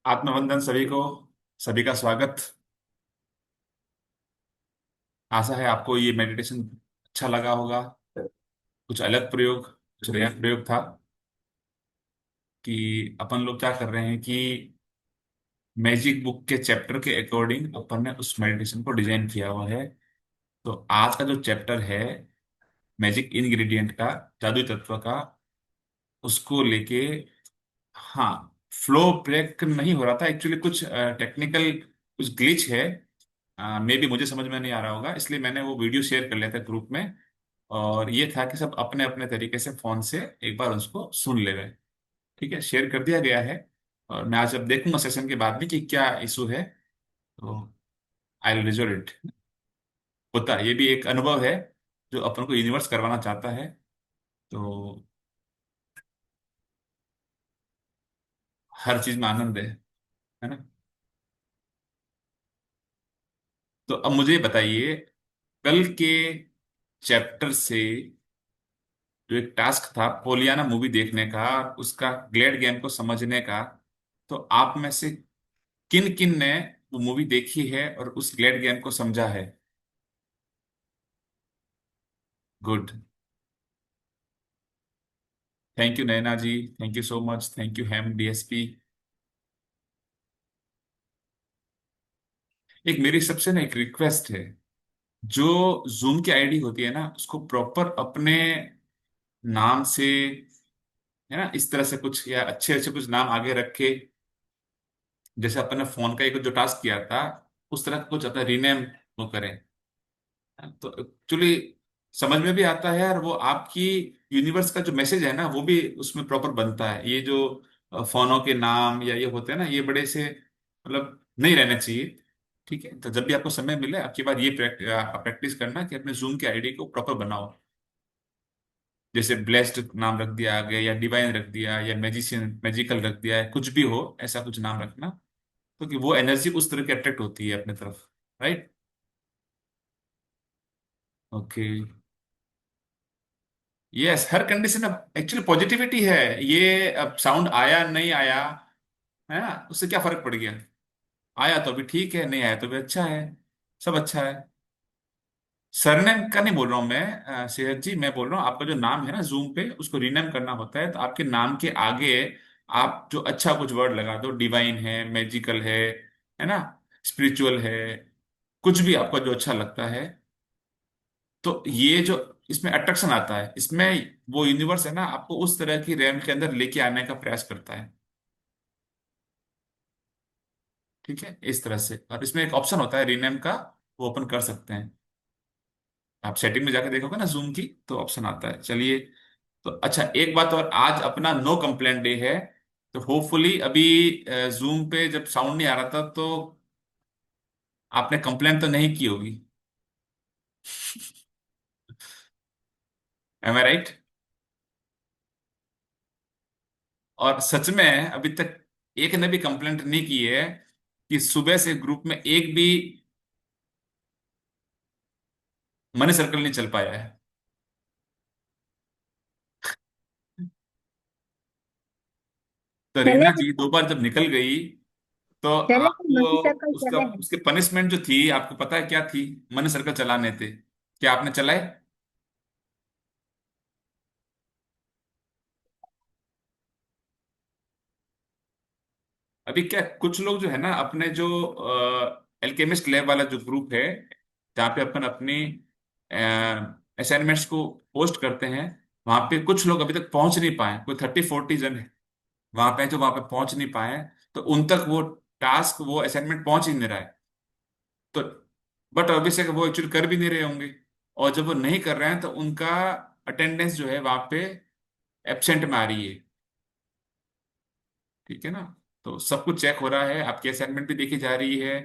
आत्मवंदन सभी को। सभी का स्वागत। आशा है आपको ये मेडिटेशन अच्छा लगा होगा। कुछ अलग प्रयोग, कुछ नया प्रयोग था कि अपन लोग क्या कर रहे हैं कि मैजिक बुक के चैप्टर के अकॉर्डिंग अपन ने उस मेडिटेशन को डिजाइन किया हुआ है। तो आज का जो चैप्टर है मैजिक इंग्रेडिएंट का, जादुई तत्व का, उसको लेके, हाँ, फ्लो ब्रेक नहीं हो रहा था एक्चुअली। कुछ टेक्निकल कुछ ग्लिच है। मे भी मुझे समझ में नहीं आ रहा होगा, इसलिए मैंने वो वीडियो शेयर कर लिया था ग्रुप में। और ये था कि सब अपने अपने तरीके से फोन से एक बार उसको सुन ले गए। ठीक है, शेयर कर दिया गया है। और मैं आज अब देखूंगा सेशन के बाद में कि क्या इशू है। तो आई विल रिजॉल्व इट। होता है, ये भी एक अनुभव है जो अपन को यूनिवर्स करवाना चाहता है। तो हर चीज में आनंद है ना। तो अब मुझे बताइए, कल के चैप्टर से जो एक टास्क था पोलियाना मूवी देखने का, उसका ग्लेड गेम को समझने का, तो आप में से किन किन ने वो मूवी देखी है और उस ग्लेड गेम को समझा है? Good. Thank you Naina ji. Thank you so much. Thank you हैम डीएसपी। एक मेरी सबसे ना एक रिक्वेस्ट है, जो जूम की आईडी होती है ना उसको प्रॉपर अपने नाम से, है ना, इस तरह से कुछ या अच्छे अच्छे कुछ नाम आगे रख के, जैसे अपन ने फोन का एक जो टास्क किया था उस तरह का कुछ अपना रीनेम वो करें। तो एक्चुअली समझ में भी आता है, और वो आपकी यूनिवर्स का जो मैसेज है ना वो भी उसमें प्रॉपर बनता है। ये जो फोनों के नाम या ये होते हैं ना, ये बड़े से मतलब नहीं रहने चाहिए। ठीक है, तो जब भी आपको समय मिले आपकी बार ये प्रैक्टिस करना कि अपने जूम की आईडी को प्रॉपर बनाओ। जैसे ब्लेस्ड नाम रख दिया आगे, या डिवाइन रख दिया, या मैजिशियन मैजिकल रख दिया है, कुछ भी हो ऐसा कुछ नाम रखना। क्योंकि वो एनर्जी उस तरह की अट्रैक्ट होती है अपने तरफ। राइट। ओके। यस, हर कंडीशन अब एक्चुअली पॉजिटिविटी है। ये अब साउंड आया नहीं आया, है ना, उससे क्या फर्क पड़ गया? आया तो भी ठीक है, नहीं आया तो भी अच्छा है। सब अच्छा है। सरनेम का नहीं बोल रहा हूं मैं, सेहत जी, मैं बोल रहा हूँ आपका जो नाम है ना जूम पे उसको रीनेम करना होता है, तो आपके नाम के आगे आप जो अच्छा कुछ वर्ड लगा दो, डिवाइन है, मैजिकल है ना, स्पिरिचुअल है, कुछ भी आपको जो अच्छा लगता है। तो ये जो इसमें अट्रैक्शन आता है, इसमें वो यूनिवर्स है ना आपको उस तरह की रैम के अंदर लेके आने का प्रयास करता है। ठीक है, इस तरह से। और इसमें एक ऑप्शन होता है रीनेम का, वो ओपन कर सकते हैं। आप सेटिंग में जाके देखोगे ना जूम की, तो ऑप्शन आता है। चलिए। तो अच्छा, एक बात और, आज अपना नो कंप्लेंट डे है। तो होपफुली अभी जूम पे जब साउंड नहीं आ रहा था तो आपने कंप्लेंट तो नहीं की होगी। एम आई राइट? और सच में अभी तक एक ने भी कंप्लेंट नहीं की है कि सुबह से ग्रुप में एक भी मनी सर्कल नहीं चल पाया है। तो रीना चले जी दो बार जब निकल गई, तो चले आप मनी सर्कल उसका चले। उसके पनिशमेंट जो थी आपको पता है क्या थी? मनी सर्कल चलाने थे। क्या आपने चलाए? अभी क्या कुछ लोग जो है ना अपने जो एल्केमिस्ट लैब वाला जो ग्रुप है, जहाँ पे अपन अपनी असाइनमेंट्स को पोस्ट करते हैं, वहां पे कुछ लोग अभी तक पहुंच नहीं पाए। कोई 30-40 जन है वहां पे, जो वहां पे पहुंच नहीं पाए। तो उन तक वो टास्क, वो असाइनमेंट पहुंच ही नहीं रहा है। तो बट ऑब्वियसली वो एक्चुअली कर भी नहीं रहे होंगे। और जब वो नहीं कर रहे हैं तो उनका अटेंडेंस जो है वहां पे एब्सेंट में आ रही है। ठीक है ना। तो सब कुछ चेक हो रहा है, आपकी असाइनमेंट भी देखी जा रही है,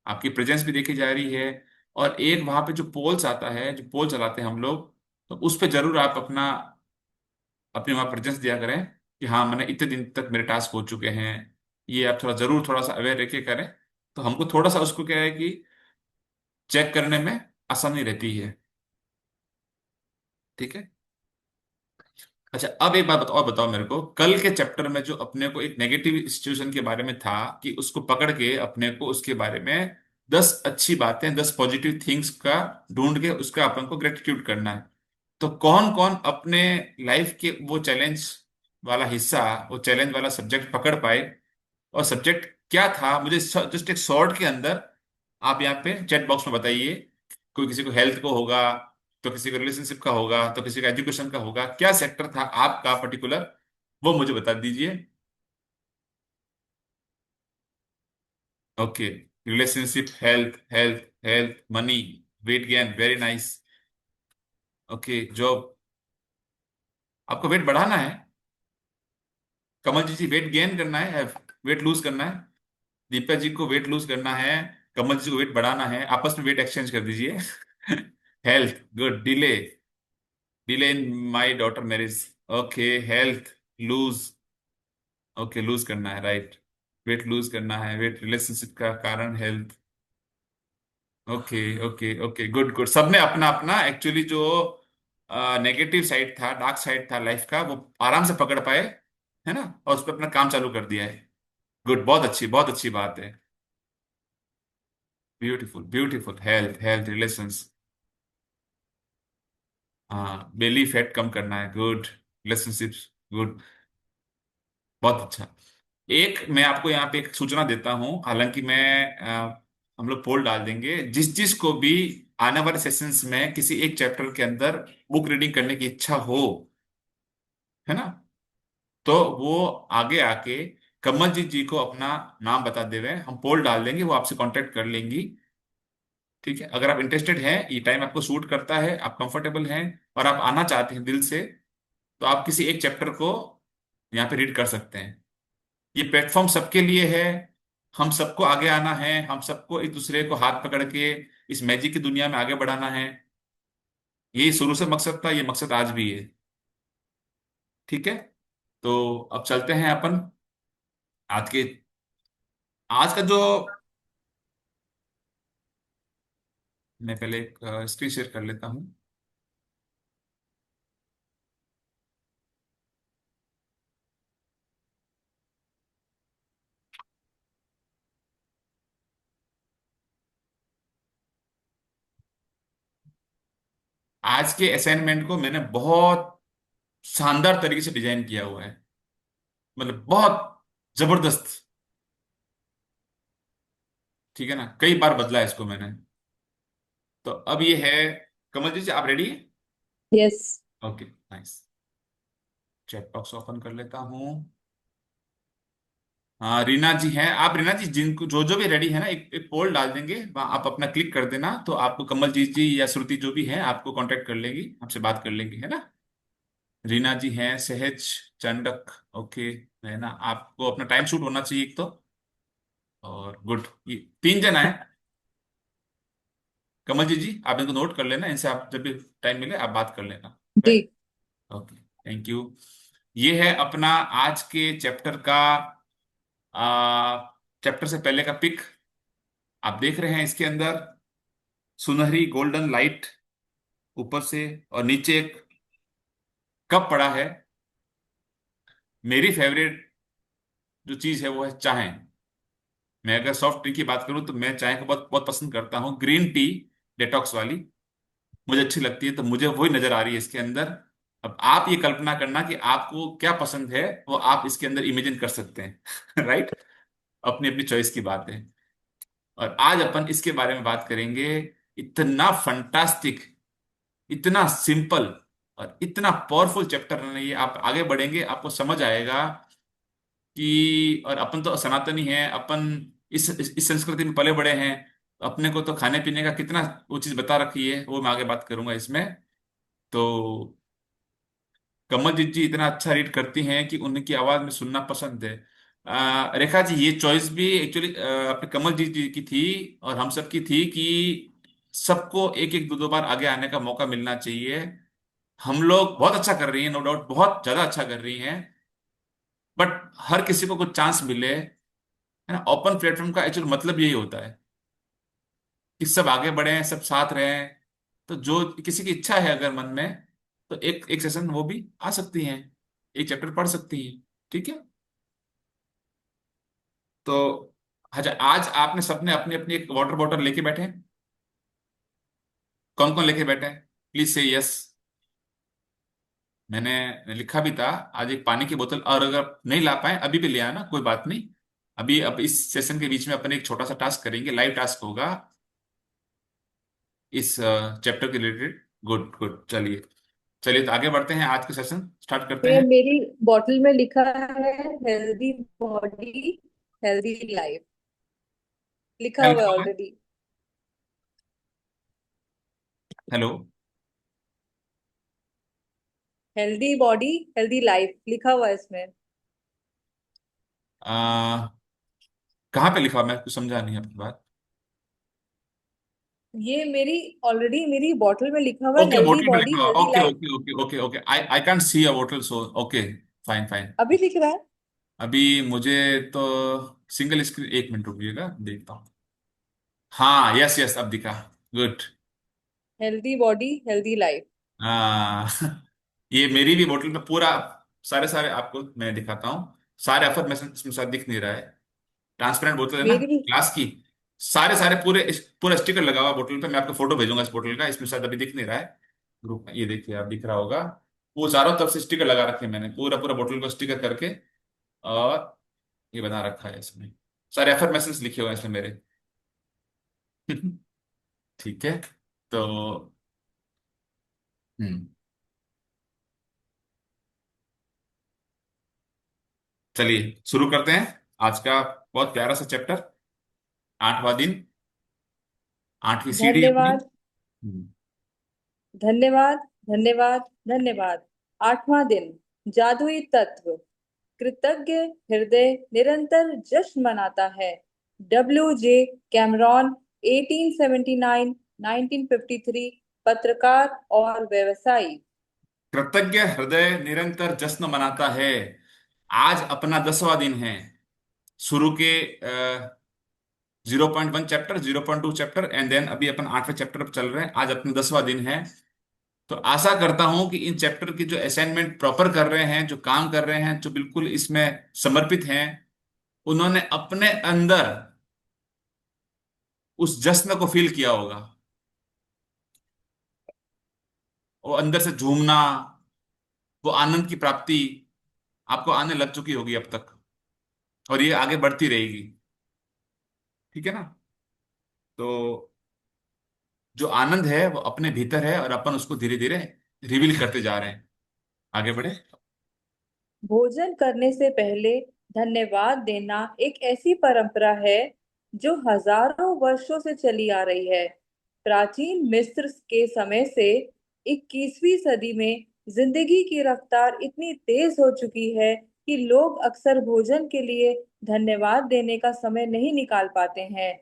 आपकी प्रेजेंस भी देखी जा रही है। और एक वहां पे जो पोल्स आता है, जो पोल चलाते हैं हम लोग, तो उस पे जरूर आप अपना अपनी वहां प्रेजेंस दिया करें कि हाँ मैंने इतने दिन तक मेरे टास्क हो चुके हैं। ये आप थोड़ा जरूर थोड़ा सा अवेयर रह के करें। तो हमको थोड़ा सा उसको क्या है कि चेक करने में आसानी रहती है। ठीक है। अच्छा, अब एक बात बताओ, और बताओ मेरे को, कल के चैप्टर में जो अपने को एक नेगेटिव सिचुएशन के बारे में था कि उसको पकड़ के अपने को उसके बारे में 10 अच्छी बातें, 10 पॉजिटिव थिंग्स का ढूंढ के उसका अपन को ग्रेटिट्यूड करना है। तो कौन कौन अपने लाइफ के वो चैलेंज वाला हिस्सा, वो चैलेंज वाला सब्जेक्ट पकड़ पाए, और सब्जेक्ट क्या था, मुझे जस्ट एक शॉर्ट के अंदर आप यहाँ पे चैट बॉक्स में बताइए। कोई किसी को हेल्थ को होगा, तो किसी को रिलेशनशिप का होगा, तो किसी का एजुकेशन का होगा, क्या सेक्टर था आपका पर्टिकुलर, वो मुझे बता दीजिए। Okay, relationship, health, health, health, money, weight gain, very nice. Okay, job, आपको वेट बढ़ाना है? कमल जी वेट गेन करना है, वेट लूज करना है? दीपा जी को वेट लूज करना है, कमल जी को वेट बढ़ाना है, आपस में वेट एक्सचेंज कर दीजिए। Health good, delay, delay in my daughter marriage. Okay, health lose, okay lose करना है, राइट। वेट लूज करना है, वेट रिलेशनशिप का कारण health. Okay, okay, okay, good good, सबने अपना अपना एक्चुअली जो नेगेटिव साइड था, डार्क साइड था लाइफ का, वो आराम से पकड़ पाए, है ना, और उस पर अपना काम चालू कर दिया है। गुड, बहुत अच्छी बात है। Beautiful, beautiful, health, health, relations, हाँ, बेली फैट कम करना है, गुड, रिलेशनशिप्स, गुड, बहुत अच्छा। एक मैं आपको यहाँ पे एक सूचना देता हूँ, हालांकि मैं हम लोग पोल डाल देंगे, जिस जिस को भी आने वाले सेशंस में किसी एक चैप्टर के अंदर बुक रीडिंग करने की इच्छा हो, है ना, तो वो आगे आके कमल जी को अपना नाम बता देवे, हम पोल डाल देंगे, वो आपसे कांटेक्ट कर लेंगी। ठीक है, अगर आप इंटरेस्टेड हैं, ये टाइम आपको सूट करता है, आप कंफर्टेबल हैं, और आप आना चाहते हैं दिल से, तो आप किसी एक चैप्टर को यहाँ पे रीड कर सकते हैं। ये प्लेटफॉर्म सबके लिए है, हम सबको आगे आना है, हम सबको एक दूसरे को हाथ पकड़ के इस मैजिक की दुनिया में आगे बढ़ाना है। यही शुरू से मकसद था, ये मकसद आज भी है। ठीक है, तो अब चलते हैं अपन आज के, आज का जो, मैं पहले एक स्क्रीन शेयर कर लेता हूँ। आज के असाइनमेंट को मैंने बहुत शानदार तरीके से डिजाइन किया हुआ है, मतलब बहुत जबरदस्त। ठीक है ना, कई बार बदला है इसको मैंने। तो अब ये है, कमल जी आप रेडी है? Yes. Okay, nice. Chat box open कर लेता हूँ। हाँ, रीना जी हैं आप, रीना जी जिनको जो जो भी रेडी है ना, एक पोल डाल देंगे वहाँ, आप अपना क्लिक कर देना, तो आपको कमल जी या श्रुति जो भी है आपको कांटेक्ट कर लेंगी, आपसे बात कर लेंगी, है ना। रीना जी हैं, सहज, चंडक, ओके, है ना, आपको अपना टाइम शूट होना चाहिए एक तो, और गुड, ये 3 जना है। कमल जी आप इनको नोट कर लेना, इनसे आप जब भी टाइम मिले आप बात कर लेना। जी। Right, okay, thank you. ये है अपना आज के चैप्टर का, चैप्टर से पहले का पिक, आप देख रहे हैं इसके अंदर सुनहरी गोल्डन लाइट ऊपर से, और नीचे एक कप पड़ा है। मेरी फेवरेट जो चीज है वो है चाय। मैं अगर सॉफ्ट ड्रिंक की बात करूं तो मैं चाय को बहुत बहुत पसंद करता हूँ, ग्रीन टी, डिटॉक्स वाली, मुझे अच्छी लगती है, तो मुझे वही नजर आ रही है इसके अंदर। अब आप ये कल्पना करना कि आपको क्या पसंद है, वो आप इसके अंदर इमेजिन कर सकते हैं। राइट, अपनी अपनी चॉइस की बात है। और आज अपन इसके बारे में बात करेंगे। इतना फंटास्टिक, इतना सिंपल, और इतना पावरफुल चैप्टर है ये, आप आगे बढ़ेंगे आपको समझ आएगा कि, और अपन तो सनातनी हैं, अपन इस संस्कृति में पले बड़े हैं, अपने को तो खाने पीने का कितना वो चीज बता रखी है, वो मैं आगे बात करूंगा इसमें। तो कमलजीत जी इतना अच्छा रीड करती हैं कि उनकी आवाज में सुनना पसंद है। रेखा जी, ये चॉइस भी एक्चुअली अपने कमलजीत जी की थी, और हम सब की थी कि सबको एक एक दो दो बार आगे आने का मौका मिलना चाहिए। हम लोग बहुत अच्छा कर रही हैं, नो डाउट बहुत ज्यादा अच्छा कर रही हैं, बट हर किसी को कुछ चांस मिले, है ना। ओपन प्लेटफॉर्म का एक्चुअल मतलब यही होता है कि सब आगे बढ़े, सब साथ रहें। तो जो किसी की इच्छा है अगर मन में, तो एक एक सेशन वो भी आ सकती हैं, एक चैप्टर पढ़ सकती हैं। ठीक है। तो अच्छा, आज आपने सबने अपनी अपनी एक वाटर बॉटल लेके बैठे हैं? कौन कौन लेके बैठे हैं? प्लीज से यस। मैंने लिखा भी था आज एक पानी की बोतल, और अगर नहीं ला पाए अभी भी ले आना, कोई बात नहीं। अभी अब इस सेशन के बीच में अपन एक छोटा सा टास्क करेंगे, लाइव टास्क होगा इस चैप्टर के रिलेटेड। गुड गुड, चलिए। चलिए तो आगे बढ़ते हैं, आज के सेशन स्टार्ट करते ये हैं। मेरी बॉटल में लिखा है हेल्दी बॉडी हेल्दी लाइफ, लिखा क्या हुआ है लिखा हुआ है? Already. Hello. Healthy body healthy life लिखा हुआ है इसमें। आ, कहाँ पे लिखा हुआ? मैं कुछ समझा नहीं आपकी बात। ये मेरी ऑलरेडी मेरी बॉटल में लिखा हुआ है ओके, हेल्दी बोतल पे बॉडी लिखा हुआ, healthy okay life. Okay okay okay okay, I I can't see a बोतल, सो ओके। Fine fine. अभी दिख रहा है। अभी मुझे तो सिंगल स्क्रीन, एक मिनट रुकिएगा, देखता हूँ। हाँ, यस यस, अब दिखा। Good. Healthy body healthy life. हाँ। ये मेरी भी बोतल में पूरा, सारे सारे आपको मैं दिखाता हूँ। सारे अफर्मेशन इसमें शायद दिख नहीं रहा है। ट्रांसपेरेंट बोतल है ना, मेरी भी। ग्लास की। सारे सारे पूरे पूरा स्टिकर लगा हुआ बोतल पे, मैं आपको फोटो भेजूंगा इस बोतल का, इसमें शायद अभी दिख नहीं रहा है ग्रुप में। ये देखिए, आप दिख रहा होगा। वो चारों तरफ से स्टिकर लगा रखे हैं मैंने, पूरा पूरा बोतल को स्टिकर करके। और ये बना रखा है इसमें, सारे अफर्मेशंस लिखे हुए हैं इसमें मेरे। ठीक है। तो हम्म चलिए शुरू करते हैं आज का बहुत प्यारा सा चैप्टर, 8वां दिन, 8वीं सीढ़ी अपनी। धन्यवाद हम्म। धन्यवाद धन्यवाद धन्यवाद। 8वां दिन, जादुई तत्व। कृतज्ञ हृदय निरंतर जश्न मनाता है। W. J. कैमरॉन, 1879 1953, पत्रकार और व्यवसायी। कृतज्ञ हृदय निरंतर जश्न मनाता है। आज अपना 10वां दिन है शुरू के। 0.1 चैप्टर, 0.2 चैप्टर, एंड देन अभी अपन 8वें चैप्टर पर चल रहे हैं। आज अपना 10वां दिन है। तो आशा करता हूं कि इन चैप्टर की जो असाइनमेंट प्रॉपर कर रहे हैं, जो काम कर रहे हैं, जो बिल्कुल इसमें समर्पित हैं, उन्होंने अपने अंदर उस जश्न को फील किया होगा। वो अंदर से झूमना, वो आनंद की प्राप्ति आपको आने लग चुकी होगी अब तक, और ये आगे बढ़ती रहेगी। ठीक है ना? तो जो आनंद है वो अपने भीतर है, और अपन उसको धीरे धीरे रिवील करते जा रहे हैं। आगे बढ़े। भोजन करने से पहले धन्यवाद देना एक ऐसी परंपरा है जो हजारों वर्षों से चली आ रही है। प्राचीन मिस्र के समय से 21वीं सदी में जिंदगी की रफ्तार इतनी तेज हो चुकी है कि लोग अक्सर भोजन के लिए धन्यवाद देने का समय नहीं निकाल पाते हैं।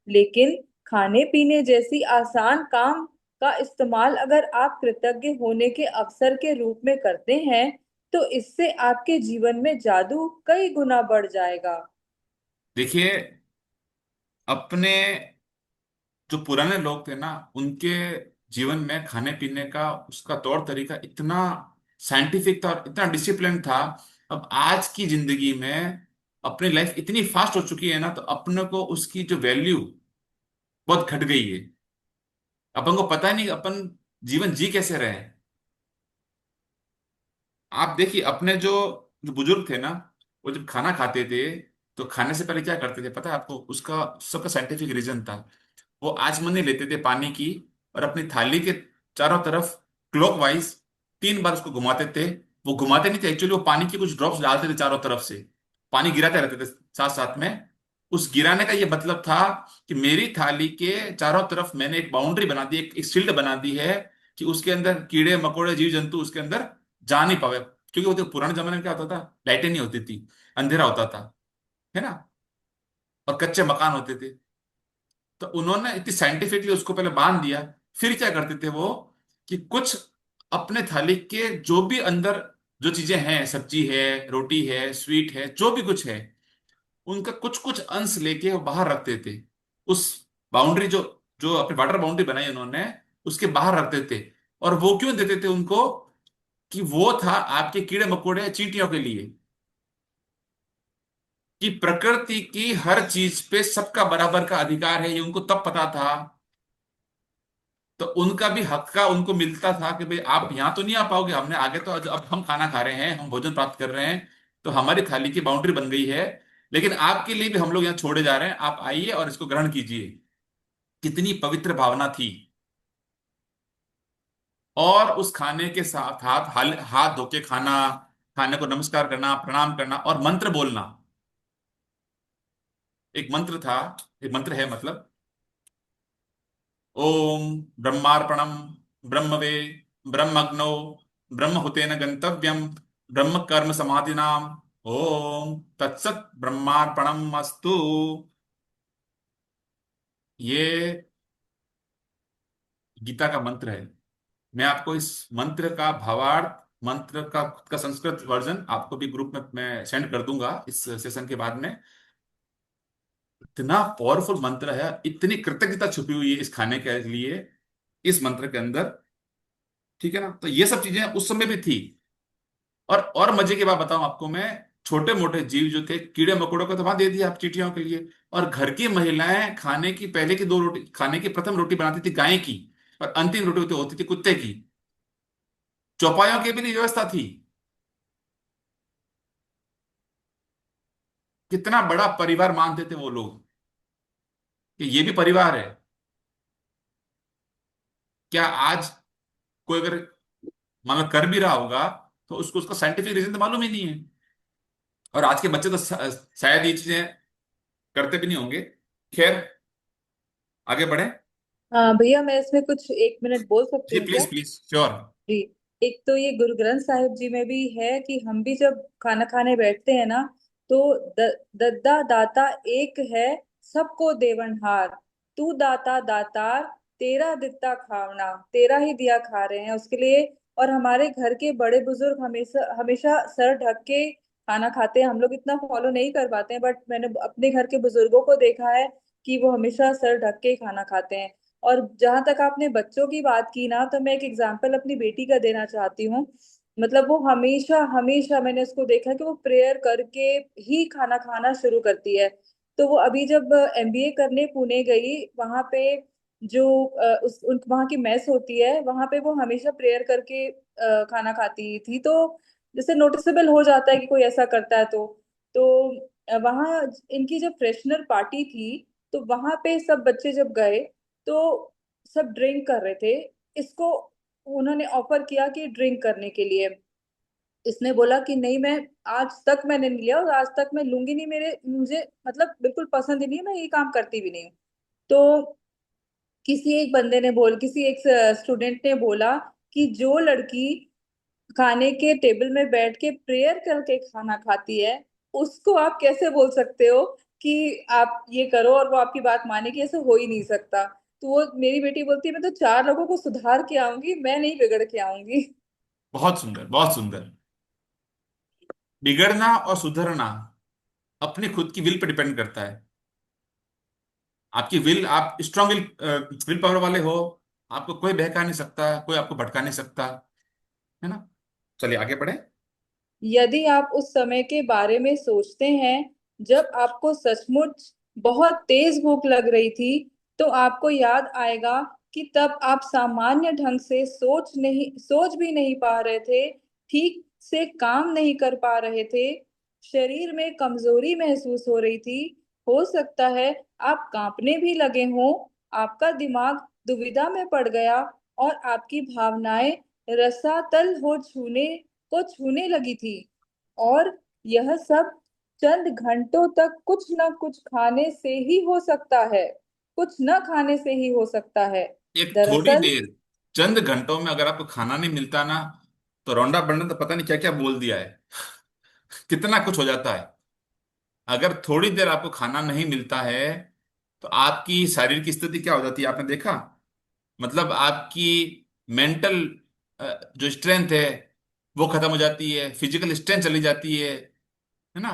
लेकिन खाने पीने जैसी आसान काम का इस्तेमाल अगर आप कृतज्ञ होने के अवसर के रूप में करते हैं, तो इससे आपके जीवन में जादू कई गुना बढ़ जाएगा। देखिए, अपने जो पुराने लोग थे ना, उनके जीवन में खाने पीने का उसका तौर तरीका इतना साइंटिफिक था और इतना डिसिप्लिन था। अब आज की जिंदगी में अपनी लाइफ इतनी फास्ट हो चुकी है ना, तो अपने को उसकी जो वैल्यू बहुत घट गई है। अपन को पता नहीं अपन जीवन जी कैसे रहे हैं। आप देखिए, अपने जो जो बुजुर्ग थे ना, वो जब खाना खाते थे तो खाने से पहले क्या करते थे पता है आपको? उसका सबका साइंटिफिक रीजन था। वो आचमनी लेते थे पानी की, और अपनी थाली के चारों तरफ क्लॉकवाइज 3 बार उसको घुमाते थे। वो घुमाते नहीं थे एक्चुअली, वो पानी की कुछ ड्रॉप्स डालते थे चारों तरफ से, पानी गिराते रहते थे साथ साथ में। उस गिराने का ये मतलब था कि मेरी थाली के चारों तरफ मैंने एक बाउंड्री बना दी, एक शील्ड बना दी है, कि उसके अंदर कीड़े मकोड़े जीव जंतु उसके अंदर जा नहीं पावे। क्योंकि वो तो पुराने जमाने में क्या होता था, लाइटें नहीं होती थी, अंधेरा होता था, है ना, और कच्चे मकान होते थे। तो उन्होंने इतनी साइंटिफिकली उसको पहले बांध दिया। फिर क्या करते थे वो, कि कुछ अपने थाली के जो भी अंदर जो चीजें हैं, सब्जी है, रोटी है, स्वीट है, जो भी कुछ है, उनका कुछ कुछ अंश लेके वो बाहर रखते थे। उस बाउंड्री जो जो अपनी वाटर बाउंड्री बनाई उन्होंने, उसके बाहर रखते थे। और वो क्यों देते थे उनको? कि वो था आपके कीड़े मकोड़े चींटियों के लिए, कि प्रकृति की हर चीज पे सबका बराबर का अधिकार है, ये उनको तब पता था। तो उनका भी हक का उनको मिलता था कि भाई आप यहाँ तो नहीं आ पाओगे, हमने आगे तो अब हम खाना खा रहे हैं, हम भोजन प्राप्त कर रहे हैं, तो हमारी थाली की बाउंड्री बन गई है, लेकिन आपके लिए भी हम लोग यहाँ छोड़े जा रहे हैं, आप आइए और इसको ग्रहण कीजिए। कितनी पवित्र भावना थी। और उस खाने के साथ हाथ हाथ धो के खाना, खाने को नमस्कार करना, प्रणाम करना और मंत्र बोलना। एक मंत्र था, एक मंत्र है मतलब, ओम ब्रह्मार्पणम ब्रह्मवे ब्रह्मग्नो ब्रह्महुतेन गंतव्यम ब्रह्म कर्म समाधिनाम ओम तत्सत ब्रह्मार्पणम अस्तु। ये गीता का मंत्र है। मैं आपको इस मंत्र का भावार्थ, मंत्र का खुद का संस्कृत वर्जन आपको भी ग्रुप में मैं सेंड कर दूंगा इस सेशन के बाद में। इतना पावरफुल मंत्र है, इतनी कृतज्ञता छुपी हुई है इस खाने के लिए, इस मंत्र के अंदर। ठीक है ना, तो ये सब चीजें उस समय भी थी। और मजे की बात बताऊं आपको मैं, छोटे मोटे जीव जो थे कीड़े मकोड़ों को तो वहां दे दिया आप चींटियों के लिए। और घर की महिलाएं खाने की पहले की दो रोटी, खाने की प्रथम रोटी बनाती थी गाय की, और अंतिम रोटी होती थी कुत्ते की। चौपायों की भी नहीं व्यवस्था थी। कितना बड़ा परिवार मानते थे वो लोग, कि ये भी परिवार है। क्या आज कोई अगर मतलब कर भी रहा होगा, तो उसको उसका साइंटिफिक रीजन तो मालूम ही नहीं है। और आज के बच्चे तो शायद ये चीजें करते भी नहीं होंगे। खैर, आगे बढ़े। हाँ भैया, मैं इसमें कुछ 1 मिनट बोल सकती जी हूँ क्या? Please please, sure. जी। एक तो ये गुरु ग्रंथ साहिब जी में भी है कि हम भी जब खाना खाने बैठते हैं ना, तो दद्दा दाता एक है, सबको देवनहार, तू दाता दातार, तेरा दित्ता खावना, तेरा ही दिया खा रहे हैं उसके लिए। और हमारे घर के बड़े बुजुर्ग हमेशा हमेशा सर ढक के खाना खाते हैं। हम लोग इतना फॉलो नहीं कर पाते हैं, बट मैंने अपने घर के बुजुर्गों को देखा है कि वो हमेशा सर ढक के ही खाना खाते हैं। और जहां तक आपने बच्चों की बात की ना, तो मैं एक एग्जांपल अपनी बेटी का देना चाहती हूँ। मतलब वो हमेशा हमेशा मैंने उसको देखा कि वो प्रेयर करके ही खाना खाना शुरू करती है। तो वो अभी जब एमबीए करने पुणे गई, वहां पे जो वहां की मेस होती है, वहां पे वो हमेशा प्रेयर करके खाना खाती थी। तो जैसे नोटिसेबल हो जाता है कि कोई ऐसा करता है। तो वहां इनकी जब फ्रेशनर पार्टी थी, तो वहां पे सब बच्चे जब गए, तो सब ड्रिंक कर रहे थे। इसको उन्होंने ऑफर किया कि ड्रिंक करने के लिए। इसने बोला कि नहीं, मैं आज तक मैंने नहीं लिया और आज तक मैं लूंगी नहीं, मेरे मुझे मतलब बिल्कुल पसंद ही नहीं है, मैं ये काम करती भी नहीं हूँ। तो किसी एक स्टूडेंट ने बोला कि जो लड़की खाने के टेबल में बैठ के प्रेयर करके खाना खाती है, उसको आप कैसे बोल सकते हो कि आप ये करो और वो आपकी बात माने? कि ऐसे हो ही नहीं सकता। तो वो मेरी बेटी बोलती है, मैं तो 4 लोगों को सुधार के आऊंगी, मैं नहीं बिगड़ के आऊंगी। बहुत सुंदर, बहुत सुंदर। बिगड़ना और सुधरना अपनी खुद की विल पर डिपेंड करता है। आपकी विल, आप स्ट्रांग विल, विल पावर वाले हो, आपको कोई बहका नहीं सकता, कोई आपको भटका नहीं सकता, है ना। चलिए आगे बढ़े। यदि आप उस समय के बारे में सोचते हैं जब आपको सचमुच बहुत तेज भूख लग रही थी, तो आपको याद आएगा कि तब आप सामान्य ढंग से सोच भी नहीं पा रहे थे, ठीक से काम नहीं कर पा रहे थे, शरीर में कमजोरी महसूस हो रही थी, हो सकता है आप कांपने भी लगे हों, आपका दिमाग दुविधा में पड़ गया और आपकी भावनाएं रसातल को छूने लगी थी। और यह सब चंद घंटों तक कुछ न कुछ खाने से ही हो सकता है, कुछ न खाने से ही हो सकता है। एक थोड़ी दरअसल देर, चंद घंटों में अगर आपको खाना नहीं मिलता ना, तो रोंडा बंडा तो पता नहीं क्या क्या बोल दिया है। कितना कुछ हो जाता है। अगर थोड़ी देर आपको खाना नहीं मिलता है, तो आपकी शारीरिक की स्थिति क्या हो जाती है आपने देखा। मतलब आपकी मेंटल जो स्ट्रेंथ है वो खत्म हो जाती है, फिजिकल स्ट्रेंथ चली जाती है ना।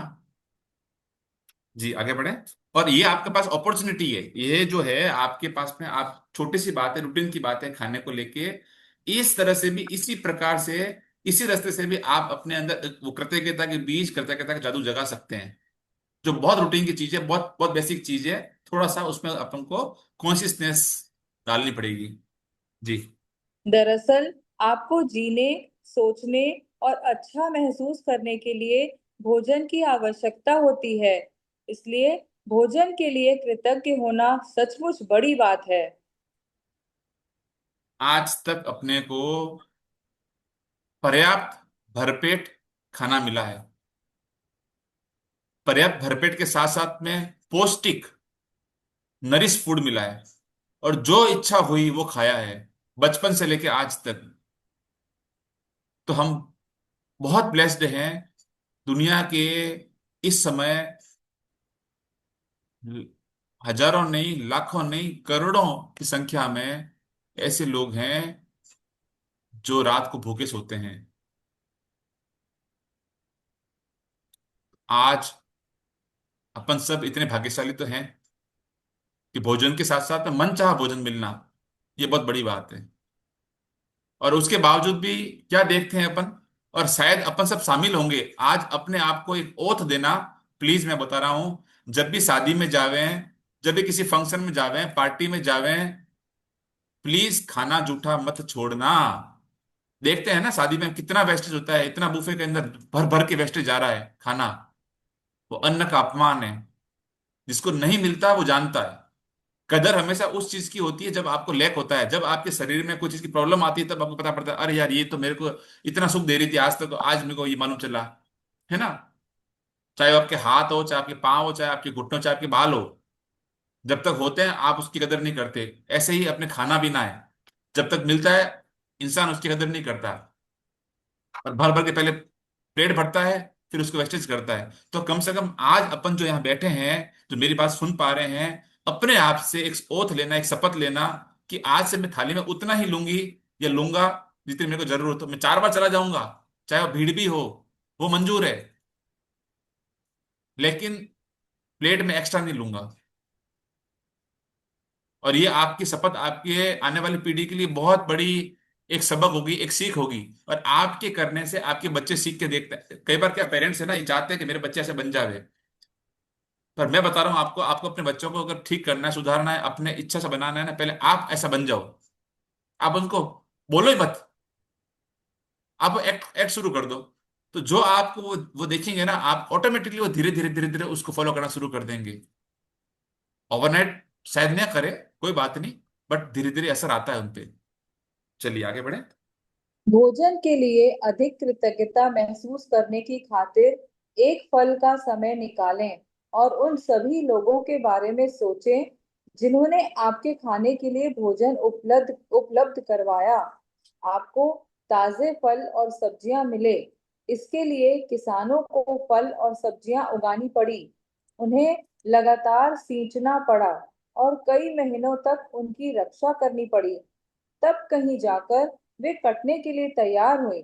जी आगे बढ़े। और ये आपके पास अपॉर्चुनिटी है, ये जो है आपके पास में, आप छोटी सी बात है, रूटीन की बात है खाने को लेके, इस तरह से भी इसी प्रकार से इसी रास्ते से भी आप अपने अंदर वो कृतज्ञता के बीज, कृतज्ञता का जादू जगा सकते हैं, जो बहुत रूटीन की चीज है, बहुत बहुत बेसिक चीज है। थोड़ा सा उसमें अपन को कॉन्शियसनेस डालनी पड़ेगी। जी। दरअसल आपको जीने, सोचने और अच्छा महसूस करने के लिए भोजन की आवश्यकता होती है। इसलिए भोजन के लिए कृतज्ञ होना सचमुच बड़ी बात है। आज तक अपने को पर्याप्त भरपेट खाना मिला है, पर्याप्त भरपेट के साथ साथ में पौष्टिक नरिश फूड मिला है, और जो इच्छा हुई वो खाया है, बचपन से लेके आज तक। तो हम बहुत ब्लेस्ड हैं। दुनिया के इस समय हजारों नहीं, लाखों नहीं, करोड़ों की संख्या में ऐसे लोग हैं जो रात को भूखे सोते हैं। आज अपन सब इतने भाग्यशाली तो हैं कि भोजन के साथ साथ में मनचाहा भोजन मिलना, ये बहुत बड़ी बात है। और उसके बावजूद भी क्या देखते हैं अपन, और शायद अपन सब शामिल होंगे, आज अपने आप को एक ओथ देना। प्लीज, मैं बता रहा हूं, जब भी शादी में जावे, जब भी किसी फंक्शन में जावे, पार्टी में जावे, प्लीज खाना जूठा मत छोड़ना। देखते हैं ना शादी में कितना वेस्टेज होता है, इतना बुफे के अंदर भर भर के वेस्टेज जा रहा है खाना। वो अन्न का अपमान है। जिसको नहीं मिलता वो जानता है। कदर हमेशा उस चीज की होती है जब आपको लैक होता है, जब आपके शरीर में कोई चीज की प्रॉब्लम आती है, तब आपको पता पड़ता है, अरे यार ये तो मेरे को इतना सुख दे रही थी आज तक, तो आज मेरे को ये मालूम चला। है ना? चाहे वो आपके हाथ हो, चाहे आपके पाँव हो, चाहे आपके घुटनों, चाहे आपके बाल हो, जब तक होते हैं आप उसकी कदर नहीं करते। ऐसे ही अपने खाना भी ना है, जब तक मिलता है इंसान उसकी कदर नहीं करता, और भर भर के पहले पेट भरता है, फिर उसको वेस्टेज करता है। तो कम से कम आज अपन जो यहाँ बैठे हैं, जो मेरी बात सुन पा रहे हैं, अपने आप से एक ओथ लेना, एक शपथ लेना कि आज से मैं थाली में उतना ही लूंगी या लूंगा जितनी मेरे को जरूरत हो। मैं 4 बार चला जाऊंगा, चाहे वो भीड़ भी हो, वो मंजूर है, लेकिन प्लेट में एक्स्ट्रा नहीं लूंगा। और ये आपकी शपथ आपके आने वाली पीढ़ी के लिए बहुत बड़ी एक सबक होगी, एक सीख होगी। और आपके करने से आपके बच्चे सीख के देखते हैं। कई बार क्या पेरेंट्स है ना, ये चाहते हैं कि मेरे बच्चे ऐसे बन जावे, पर मैं बता रहा हूँ आपको, आपको अपने बच्चों को अगर ठीक करना है, सुधारना है, अपने इच्छा से बनाना है ना, पहले आप ऐसा बन जाओ। आप उनको बोलो ही मत, आप एक्ट एक्ट शुरू कर दो। तो जो आपको वो देखेंगे ना, आप ऑटोमेटिकली वो धीरे धीरे धीरे धीरे उसको फॉलो करना शुरू कर देंगे। ओवरनाइट शायद ना करे, कोई बात नहीं, बट धीरे धीरे असर आता है उनपे। चलिए आगे बढ़े। भोजन के लिए अधिक कृतज्ञता महसूस करने की खातिर एक फल का समय निकालें और उन सभी लोगों के बारे में सोचें जिन्होंने आपके खाने के लिए भोजन उपलब्ध उपलब्ध करवाया। आपको ताजे फल और सब्जियां मिले, इसके लिए किसानों को फल और सब्जियां उगानी पड़ी। उन्हें लगातार सींचना पड़ा और कई महीनों तक उनकी रक्षा करनी पड़ी। तब कहीं जाकर वे कटने के लिए तैयार हुए।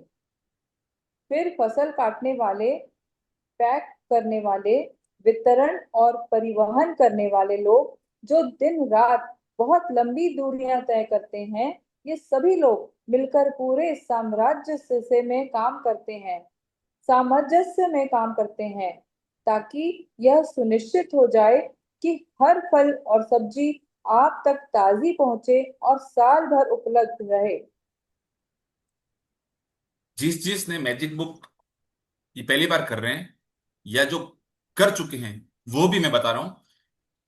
फिर फसल काटने वाले, पैक करने वाले, वितरण और परिवहन करने वाले लोग जो दिन रात बहुत लंबी दूरियां तय करते हैं, ये सभी लोग मिलकर पूरे सामंजस्य में काम करते हैं ताकि यह सुनिश्चित हो जाए कि हर फल और सब्जी आप तक ताजी पहुंचे और साल भर उपलब्ध रहे। जिस जिसने मैजिक बुक ये पहली बार कर रहे हैं, या जो कर चुके हैं, वो भी मैं बता रहा हूं,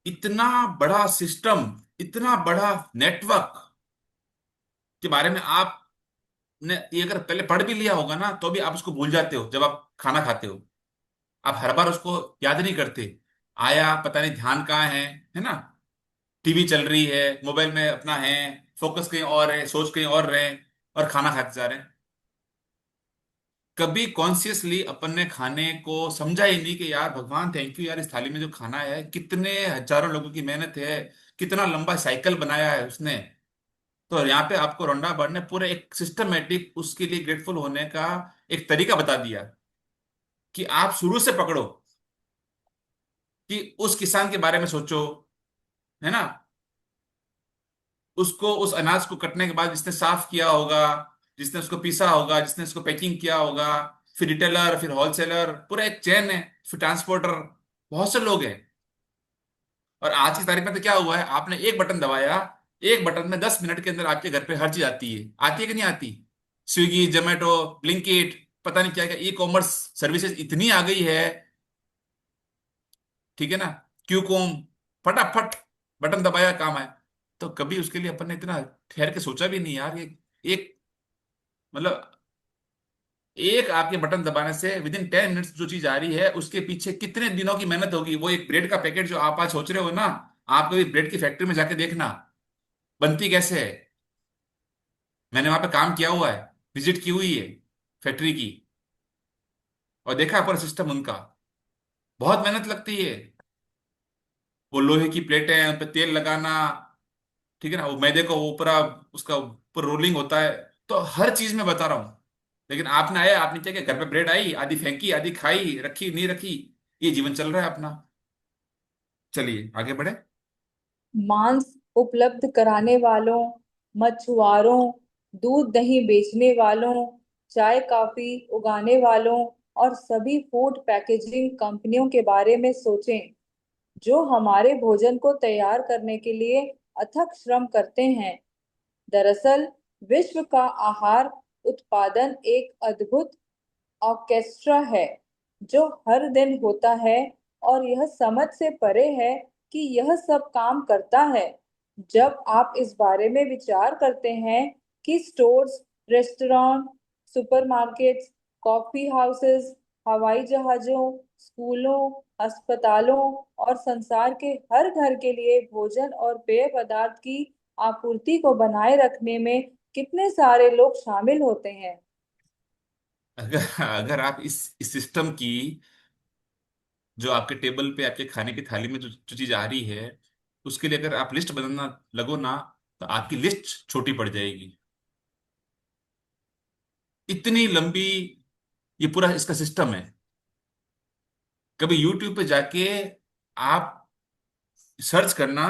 इतना बड़ा सिस्टम, इतना बड़ा नेटवर्क के बारे में आपने ये अगर पहले पढ़ भी लिया होगा ना, तो भी आप उसको भूल जाते हो। जब आप खाना खाते हो, आप हर बार उसको याद नहीं करते। आया, पता नहीं ध्यान कहाँ है ना? टीवी चल रही है, मोबाइल में अपना है, फोकस कहीं और है, सोच कहीं और रहे, और खाना खाते जा रहे हैं। कभी कॉन्शियसली अपन ने खाने को समझा ही नहीं कि यार भगवान थैंक यू यार, इस थाली में जो खाना है, कितने हजारों लोगों की मेहनत है, कितना लंबा साइकिल बनाया है उसने। तो यहाँ पे आपको रोंडा बर्ड ने पूरे एक सिस्टमेटिक उसके लिए ग्रेटफुल होने का एक तरीका बता दिया, कि आप शुरू से पकड़ो, कि उस किसान के बारे में सोचो। है ना? उसको, उस अनाज को कटने के बाद जिसने साफ किया होगा, जिसने उसको पीसा होगा, जिसने उसको पैकिंग किया होगा, फिर रिटेलर, फिर होलसेलर, पूरा एक चेन है, फिर ट्रांसपोर्टर, बहुत से लोग हैं। और आज की तारीख में तो क्या हुआ है, आपने एक बटन दबाया, एक बटन में 10 मिनट के अंदर आपके घर पे हर चीज आती है कि नहीं आती? स्विगी, जोमेटो, ब्लिंकिट, पता नहीं क्या क्या ई कॉमर्स सर्विसेज इतनी आ गई है, ठीक है ना, क्यूकॉम, फटाफट बटन दबाया काम है। तो कभी उसके लिए अपन ने इतना ठहर के सोचा भी नहीं यार, ये एक मतलब एक आपके बटन दबाने से विद इन 10 मिनट्स जो चीज आ रही है, उसके पीछे कितने दिनों की मेहनत होगी। वो एक ब्रेड का पैकेट जो आप आज सोच रहे हो ना, आप कभी ब्रेड की फैक्ट्री में जाके देखना बनती कैसे है। मैंने वहां पे काम किया हुआ है, विजिट की हुई है फैक्ट्री की, और देखा है पूरा सिस्टम उनका। बहुत मेहनत लगती है। वो लोहे की प्लेटें हैं, उन पे तेल लगाना, ठीक है ना, वो मैदे को ऊपर, उसका ऊपर रोलिंग होता है। तो हर चीज में बता रहा हूँ। लेकिन आपने आया, आपने क्या किया, घर पे ब्रेड आई, आधी फेंकी, आधी खाई, रखी नहीं रखी, ये जीवन चल रहा है अपना। चलिए आगे बढ़े। मांस उपलब्ध कराने वालों, मछुआरों, दूध दही बेचने वालों, चाय कॉफी उगाने वालों और सभी फूड पैकेजिंग कंपनियों के बारे में सोचें, जो हमारे भोजन को तैयार करने के लिए अथक श्रम करते हैं। दरअसल विश्व का आहार उत्पादन एक अद्भुत ऑर्केस्ट्रा है जो हर दिन होता है, और यह समझ से परे है कि यह सब काम करता है। जब आप इस बारे में विचार करते हैं कि stores, restaurant, supermarkets, coffee houses, हवाई जहाजों, स्कूलों, अस्पतालों और संसार के हर घर के लिए भोजन और पेय पदार्थ की आपूर्ति को बनाए रखने में कितने सारे लोग शामिल होते हैं। अगर अगर आप इस सिस्टम की, जो आपके टेबल पे आपके खाने की थाली में जो चीज आ रही है, उसके लिए अगर आप लिस्ट बनाना लगो ना, तो आपकी लिस्ट छोटी पड़ जाएगी। इतनी लंबी ये पूरा इसका सिस्टम है। कभी यूट्यूब पे जाके आप सर्च करना,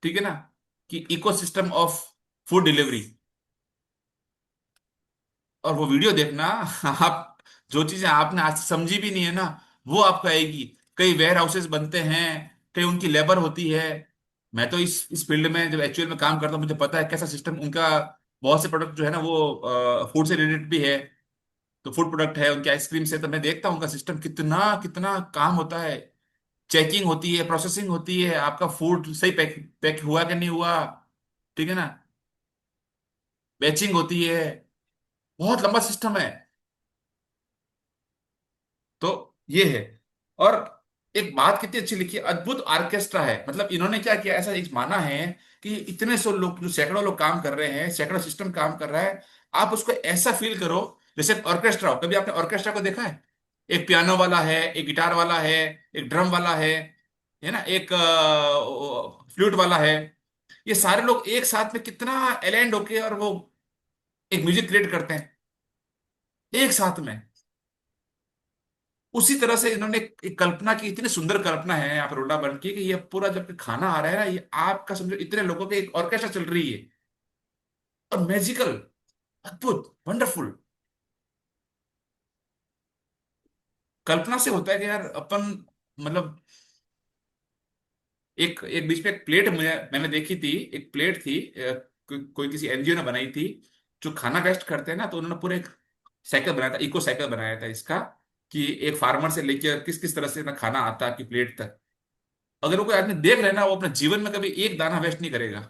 ठीक है ना, कि इकोसिस्टम ऑफ फूड डिलीवरी, और वो वीडियो देखना। आप जो चीजें आपने आज तक समझी भी नहीं है ना, वो आपको आएगी। कई वेयर हाउसेस बनते हैं, कई उनकी लेबर होती है। मैं तो इस फील्ड में जब एक्चुअल में काम करता हूँ, मुझे पता है कैसा सिस्टम उनका। बहुत से प्रोडक्ट जो है ना, वो फूड से रिलेटेड भी है। तो फूड प्रोडक्ट है, उनके आइसक्रीम से, तो मैं देखता हूँ उनका सिस्टम कितना कितना काम होता है। चेकिंग होती है, प्रोसेसिंग होती है, आपका फूड सही पैक पैक हुआ कि नहीं हुआ, ठीक है ना, बैचिंग होती है। बहुत लंबा सिस्टम है। तो ये है। और एक बात कितनी अच्छी लिखी है, अद्भुत ऑर्केस्ट्रा है। मतलब इन्होंने क्या किया, ऐसा एक माना है कि इतने सौ लोग, जो सैकड़ों लोग काम कर रहे हैं, सैकड़ों सिस्टम काम कर रहा है, आप उसको ऐसा फील करो जैसे ऑर्केस्ट्रा हो। कभी आपने ऑर्केस्ट्रा को देखा है? एक पियानो वाला है, एक गिटार वाला है, एक ड्रम वाला है ना, एक फ्लूट वाला है। ये सारे लोग एक साथ में कितना एलेंड होके और वो एक म्यूजिक क्रिएट करते हैं एक साथ में। उसी तरह से इन्होंने एक कल्पना की, इतनी सुंदर कल्पना है यहाँ पर रोडा बन की, कि ये पूरा जब खाना आ रहा है ना, ये आपका समझो इतने लोगों की एक ऑर्केस्ट्रा चल रही है। और मैजिकल, अद्भुत, वंडरफुल। कल्पना से होता है कि यार अपन, मतलब एक एक बीच में एक प्लेट मैंने देखी थी। एक प्लेट थी, कोई किसी एनजीओ ने बनाई थी, जो खाना वेस्ट करते हैं ना, तो उन्होंने पूरे एक साइकिल बनाया था, इको साइकिल बनाया था इसका, कि एक फार्मर से लेकर किस किस तरह से ना खाना आता है आपकी प्लेट तक। अगर वो कोई आदमी देख रहे ना, वो अपने जीवन में कभी एक दाना वेस्ट नहीं करेगा।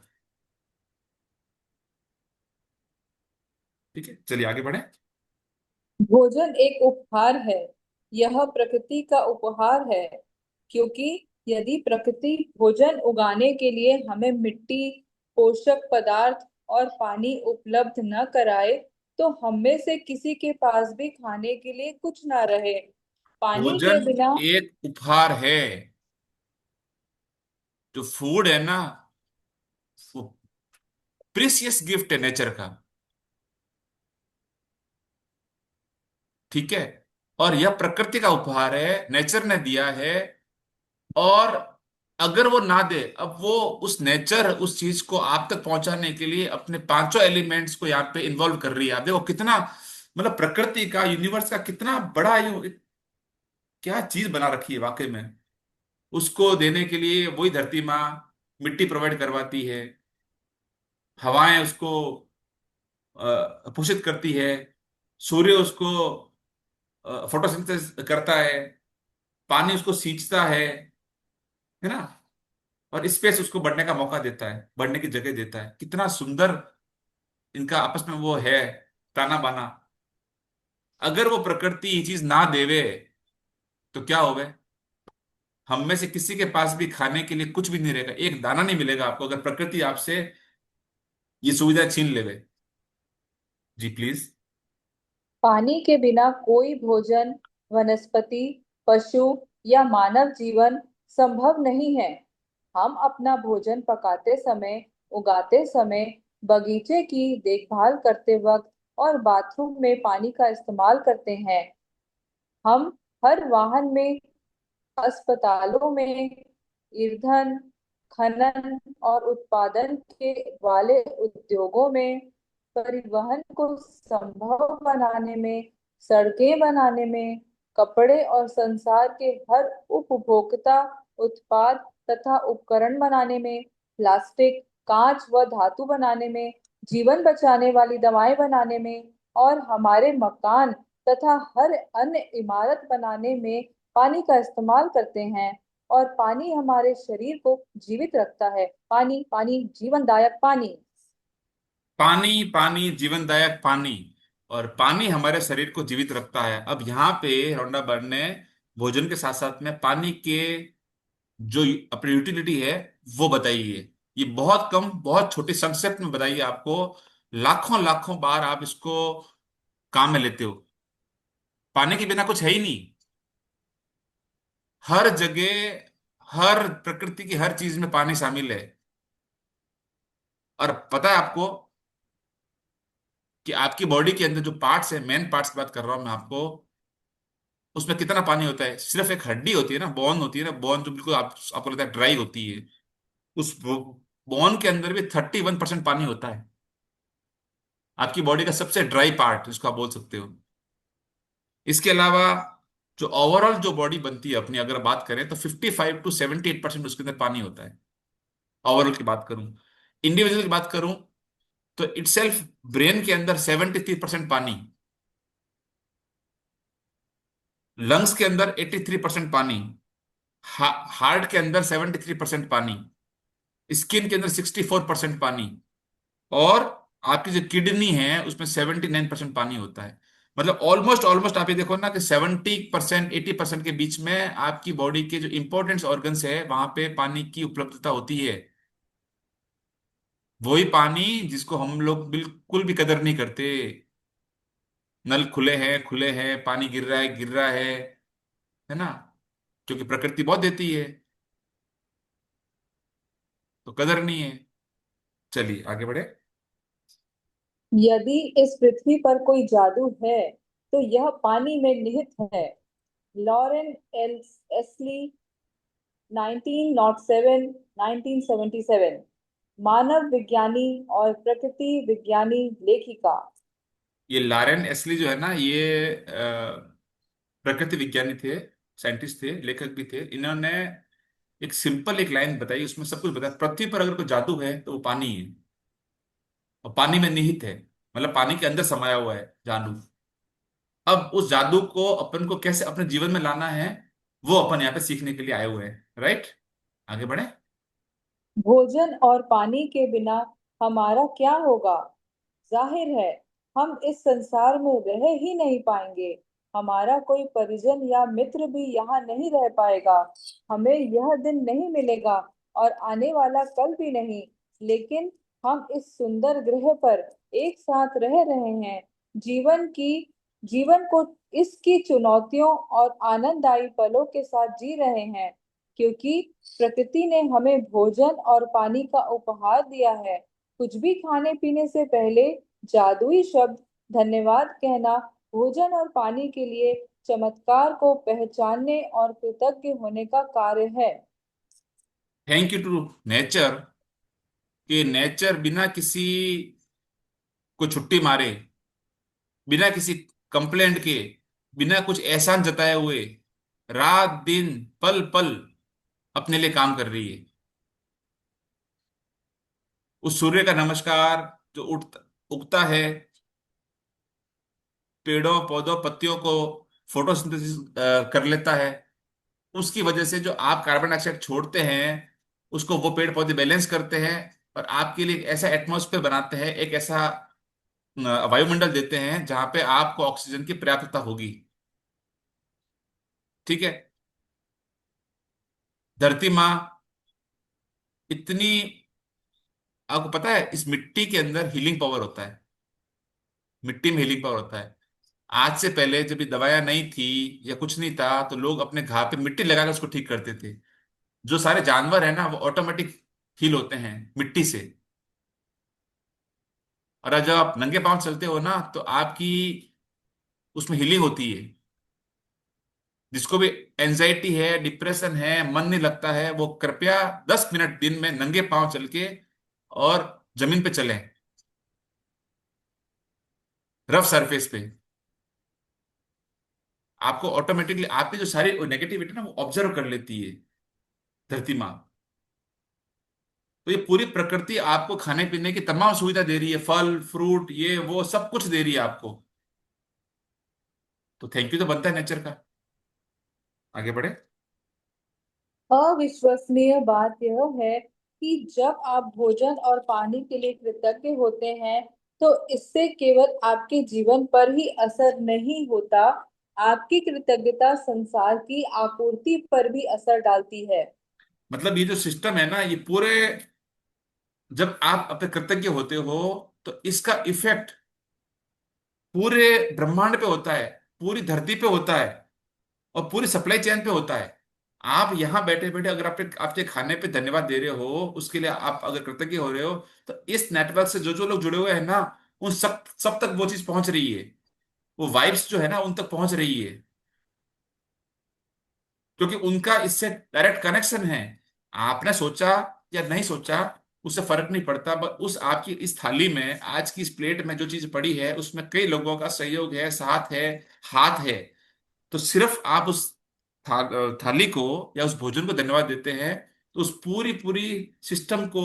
ठीक है, चलिए आगे बढ़े। भोजन एक उपहार है। यह प्रकृति का उपहार है, क्योंकि यदि प्रकृति भोजन उगाने के लिए हमें मिट्टी, पोषक पदार्थ और पानी उपलब्ध न कराए, तो हम में से किसी के पास भी खाने के लिए कुछ ना रहे। पानी के भोजन बिना एक उपहार है। जो फूड है ना, वो प्रीसियस गिफ्ट है नेचर का। ठीक है, और यह प्रकृति का उपहार है, नेचर ने दिया है। और अगर वो ना दे, अब वो उस नेचर, उस चीज को आप तक पहुंचाने के लिए अपने पांचों एलिमेंट्स को यहाँ पे इन्वॉल्व कर रही है। आप देखो कितना, मतलब प्रकृति का, यूनिवर्स का कितना बड़ा क्या चीज बना रखी है वाकई में। उसको देने के लिए वही धरती माँ मिट्टी प्रोवाइड करवाती है, हवाएं उसको पोषित करती है, सूर्य उसको फोटोसिंथेसिस करता है, पानी उसको सींचता है ना, और स्पेस उसको बढ़ने का मौका देता है, बढ़ने की जगह देता है। कितना सुंदर इनका आपस में वो है, ताना बाना। अगर वो प्रकृति ये चीज ना देवे तो क्या होवे? हम में से किसी के पास भी खाने के लिए कुछ भी नहीं रहेगा, एक दाना नहीं मिलेगा आपको, अगर प्रकृति आपसे ये सुविधा छीन लेवे। जी प्लीज। पानी के बिना कोई भोजन, वनस्पति, पशु या मानव जीवन संभव नहीं है। हम अपना भोजन पकाते समय, उगाते समय, बगीचे की देखभाल करते वक्त और बाथरूम में पानी का इस्तेमाल करते हैं। हम हर वाहन में, अस्पतालों में, ईंधन, खनन और उत्पादन के वाले उद्योगों में, परिवहन को संभव बनाने में, सड़कें बनाने में, कपड़े और संसार के हर उपभोक्ता उत्पाद तथा उपकरण बनाने में, प्लास्टिक, कांच व धातु बनाने में, जीवन बचाने वाली दवाएं बनाने में और हमारे मकान तथा हर अन्य इमारत बनाने में पानी का इस्तेमाल करते हैं। और पानी हमारे शरीर को जीवित रखता है। पानी, पानी, जीवनदायक पानी। पानी, पानी, जीवनदायक पानी। और पानी हमारे शरीर को जीवित रखता है। अब यहाँ पे रोंडा बर्न ने भोजन के साथ साथ में पानी के जो अपनी यूटिलिटी है वो बताइए। ये बहुत कम, बहुत छोटे संक्षेप में बताइए, आपको लाखों लाखों बार आप इसको काम में लेते हो। पानी के बिना कुछ है ही नहीं। हर जगह, हर प्रकृति की हर चीज में पानी शामिल है। और पता है आपको कि आपकी बॉडी के अंदर जो पार्ट्स है, मेन पार्ट्स की बात कर रहा हूं मैं आपको, उसमें कितना पानी होता है? सिर्फ एक हड्डी होती है ना, बोन होती है ना, बोन जो बिल्कुल आपको लगता है ड्राई होती है, उस बोन के अंदर भी 31% पानी होता है। आपकी बॉडी का सबसे ड्राई पार्ट जिसको आप बोल सकते हो। इसके अलावा जो ओवरऑल जो बॉडी बनती है अपनी, अगर बात करें तो 55 to 78% उसके अंदर पानी होता है। ओवरऑल की बात करूं, इंडिविजुअल की बात करूं, तो इटसेल्फ ब्रेन के अंदर 73% पानी, लंग्स के अंदर 83% पानी, हार्ट के अंदर 73% पानी, स्किन के अंदर 64% पानी, और आपकी जो किडनी है उसमें 79% पानी होता है। मतलब ऑलमोस्ट ऑलमोस्ट आप ये देखो ना कि 70% 80% के बीच में आपकी बॉडी के जो इंपॉर्टेंट ऑर्गन्स है वहां पे पानी की उपलब्धता होती है। वही पानी जिसको हम लोग बिल्कुल भी कदर नहीं करते। नल खुले हैं, पानी गिर रहा है ना, क्योंकि प्रकृति बहुत देती है, तो कदर नहीं है। चलिए आगे बढ़े। यदि इस पृथ्वी पर कोई जादू है तो यह पानी में निहित है। लॉरेन एल एस्ली, 1907 1977, मानव विज्ञानी और प्रकृति विज्ञानी लेखिका। ये लारेन एस्ली जो है ना, ये प्रकृति विज्ञानी थे, साइंटिस्ट थे, लेखक भी थे। इन्होंने एक सिंपल एक लाइन बताई, उसमें सब कुछ बताया। पृथ्वी पर अगर कोई जादू है तो वो पानी है, और पानी में निहित है, मतलब पानी के अंदर समाया हुआ है जादू। अब उस जादू को अपन को कैसे अपने जीवन में लाना है, वो अपन यहाँ पे सीखने के लिए आए हुए हैं, राइट? आगे बढ़े। भोजन और पानी के बिना हमारा क्या होगा? जाहिर है, हम इस संसार में रह ही नहीं पाएंगे। हमारा कोई परिजन या मित्र भी यहाँ नहीं रह पाएगा। हमें यह दिन नहीं मिलेगा और आने वाला कल भी नहीं। लेकिन हम इस सुंदर ग्रह पर एक साथ रह रहे हैं। जीवन की जीवन को इसकी चुनौतियों और आनंददायी पलों के साथ जी रहे हैं, क्योंकि प्रकृति ने हमें भोजन और पानी का उपहार दिया है। कुछ भी खाने पीने से पहले जादुई शब्द धन्यवाद कहना भोजन और पानी के लिए चमत्कार को पहचानने और कृतज्ञ होने का कार्य है। थैंक यू टू नेचर, कि नेचर बिना किसी को छुट्टी मारे, बिना किसी कंप्लेंट के, बिना कुछ एहसान जताए हुए, रात दिन पल पल अपने लिए काम कर रही है। उस सूर्य का नमस्कार जो उगता है, पेड़ों पौधों पत्तियों को फोटोसिंथेसिस कर लेता है, उसकी वजह से जो आप कार्बन डाइऑक्साइड छोड़ते हैं उसको वो पेड़ पौधे बैलेंस करते हैं, और आपके लिए एक ऐसा एटमॉस्फेयर बनाते हैं, एक ऐसा वायुमंडल देते हैं जहां पे आपको ऑक्सीजन की पर्याप्तता होगी। ठीक है। धरती माँ इतनी, आपको पता है इस मिट्टी के अंदर हीलिंग पावर होता है, मिट्टी में हीलिंग पावर होता है। आज से पहले जब ये दवाइयां नहीं थी या कुछ नहीं था, तो लोग अपने घाव पे मिट्टी लगाकर उसको ठीक करते थे। जो सारे जानवर है ना वो ऑटोमेटिक हील होते हैं मिट्टी से। और जब आप नंगे पांव चलते हो ना तो आपकी उसमें हीलिंग होती है। जिसको भी एंजाइटी है, डिप्रेशन है, मन नहीं लगता है, वो कृपया 10 मिनट दिन में नंगे पांव चल के और जमीन पे चलें, रफ सरफेस पे। आपको ऑटोमेटिकली आपकी जो सारी नेगेटिविटी ना वो ऑब्जर्व कर लेती है धरती माँ। तो ये पूरी प्रकृति आपको खाने पीने की तमाम सुविधा दे रही है, फल फ्रूट ये वो सब कुछ दे रही है आपको। तो थैंक यू तो बनता है नेचर का। आगे बढ़े। अविश्वसनीय बात यह है कि जब आप भोजन और पानी के लिए कृतज्ञ होते हैं, तो इससे केवल आपके जीवन पर ही असर नहीं होता, आपकी कृतज्ञता संसार की आपूर्ति पर भी असर डालती है। मतलब ये जो सिस्टम है ना, ये पूरे, जब आप अपने कृतज्ञ होते हो तो इसका इफेक्ट पूरे ब्रह्मांड पे होता है, पूरी धरती पे होता है, और पूरी सप्लाई चेन पे होता है। आप यहाँ बैठे बैठे अगर आपके आपके खाने पे धन्यवाद दे रहे हो, उसके लिए आप अगर कृतज्ञ हो रहे हो, तो इस नेटवर्क से जो जो लोग जुड़े हुए हैं ना, उन सब सब तक वो चीज पहुंच रही है। वो वाइब्स जो है ना उन तक पहुंच रही है, क्योंकि उनका इससे डायरेक्ट कनेक्शन है। आपने सोचा या नहीं सोचा उससे फर्क नहीं पड़ता, बस उस आपकी इस थाली में, आज की इस प्लेट में जो चीज पड़ी है उसमें कई लोगों का सहयोग है, साथ है, हाथ है। तो सिर्फ आप उस थाली को या उस भोजन को धन्यवाद देते हैं, तो उस पूरी पूरी सिस्टम को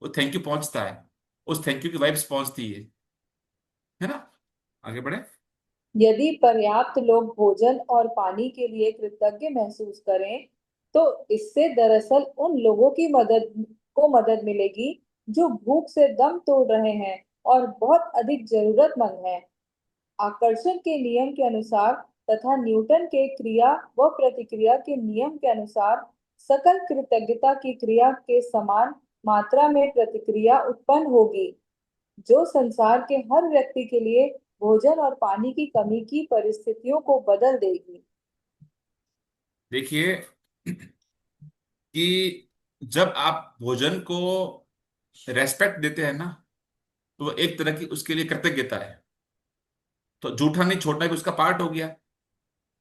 वो थैंक यू पहुंचता है, उस थैंक यू की वाइब्स पहुंचती है ना। आगे बढ़े। यदि पर्याप्त लोग भोजन और पानी के लिए कृतज्ञ महसूस करें, तो इससे दरअसल उन लोगों की मदद मिलेगी जो भूख से दम तोड़ रहे हैं और बहुत अधिक जरूरतमंद हैं। आकर्षण के नियम के अनुसार तथा न्यूटन के क्रिया व प्रतिक्रिया के नियम के अनुसार सकल कृतज्ञता की क्रिया के समान मात्रा में प्रतिक्रिया उत्पन्न होगी, जो संसार के हर व्यक्ति के लिए भोजन और पानी की कमी की परिस्थितियों को बदल देगी। देखिए कि जब आप भोजन को रेस्पेक्ट देते हैं ना, तो वो एक तरह की उसके लिए कृतज्ञता है। तो जूठा नहीं छोड़ना भी उसका पार्ट हो गया।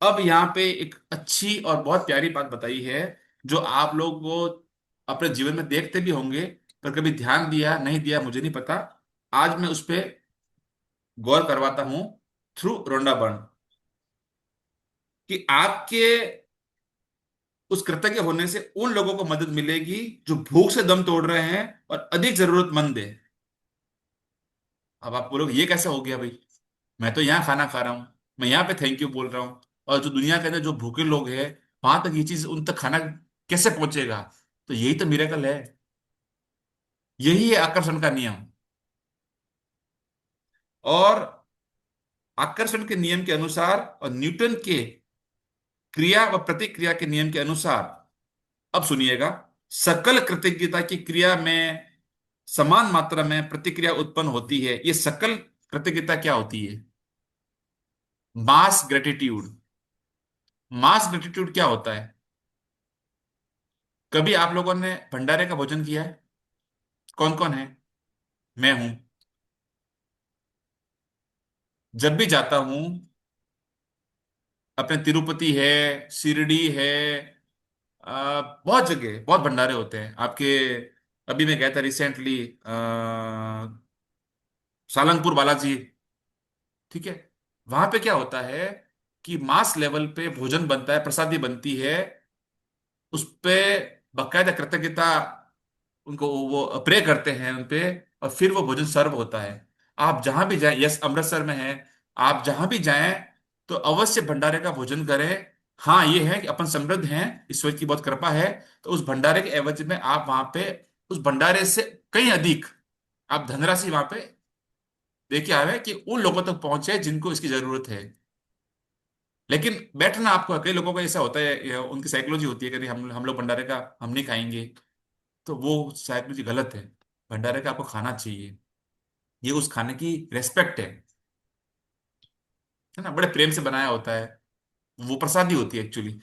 अब यहाँ पे एक अच्छी और बहुत प्यारी बात बताई है, जो आप लोग को अपने जीवन में देखते भी होंगे, पर कभी ध्यान दिया नहीं दिया मुझे नहीं पता। आज मैं उस पर गौर करवाता हूं थ्रू रोंडा बर्न, कि आपके उस कृतज्ञ होने से उन लोगों को मदद मिलेगी जो भूख से दम तोड़ रहे हैं और अधिक जरूरतमंद है। अब आप बोलोगे ये कैसे हो गया भाई, मैं तो यहाँ खाना खा रहा हूँ, मैं यहाँ पे थैंक यू बोल रहा हूँ, और जो दुनिया के अंदर जो भूखे लोग हैं वहां तक ये चीज उन तक खाना कैसे पहुंचेगा। तो यही तो मिरेकल है, यही है आकर्षण का नियम। और आकर्षण के नियम के अनुसार और न्यूटन के क्रिया व प्रतिक्रिया के नियम के अनुसार, अब सुनिएगा, सकल कृतज्ञता की क्रिया में समान मात्रा में प्रतिक्रिया उत्पन्न होती है। ये सकल कृतज्ञता क्या होती है? मास ग्रेटिट्यूड। मास ग्रेटिट्यूड क्या होता है? कभी आप लोगों ने भंडारे का भोजन किया है? कौन कौन है? मैं हूं। जब भी जाता हूं, अपने तिरुपति है, शिरडी है, बहुत जगह बहुत भंडारे होते हैं आपके। अभी मैं गया था रिसेंटली सालंगपुर बालाजी। ठीक है। वहां पे क्या होता है कि मास लेवल पे भोजन बनता है, प्रसादी बनती है, उस पे बकायदा कृतज्ञता, उनको वो प्रे करते हैं उन पे, और फिर वो भोजन सर्व होता है। आप जहां भी जाएं, यस अमृतसर में है, आप जहां भी जाएं तो अवश्य भंडारे का भोजन करें। हाँ ये है कि अपन समृद्ध हैं, ईश्वर की बहुत कृपा है, तो उस भंडारे के एवज में आप वहां पे उस भंडारे से कहीं अधिक आप धनराशि वहां पे देके आवे कि उन लोगों तक पहुंचे जिनको इसकी जरूरत है। लेकिन बैठना आपको, कई लोगों का ऐसा होता है, उनकी साइकोलॉजी होती है कि नहीं, हम लोग भंडारे का हम नहीं खाएंगे। तो वो साइकोलॉजी गलत है। भंडारे का आपको खाना चाहिए, ये उस खाने की रेस्पेक्ट है ना, बड़े प्रेम से बनाया होता है, वो प्रसादी होती है एक्चुअली।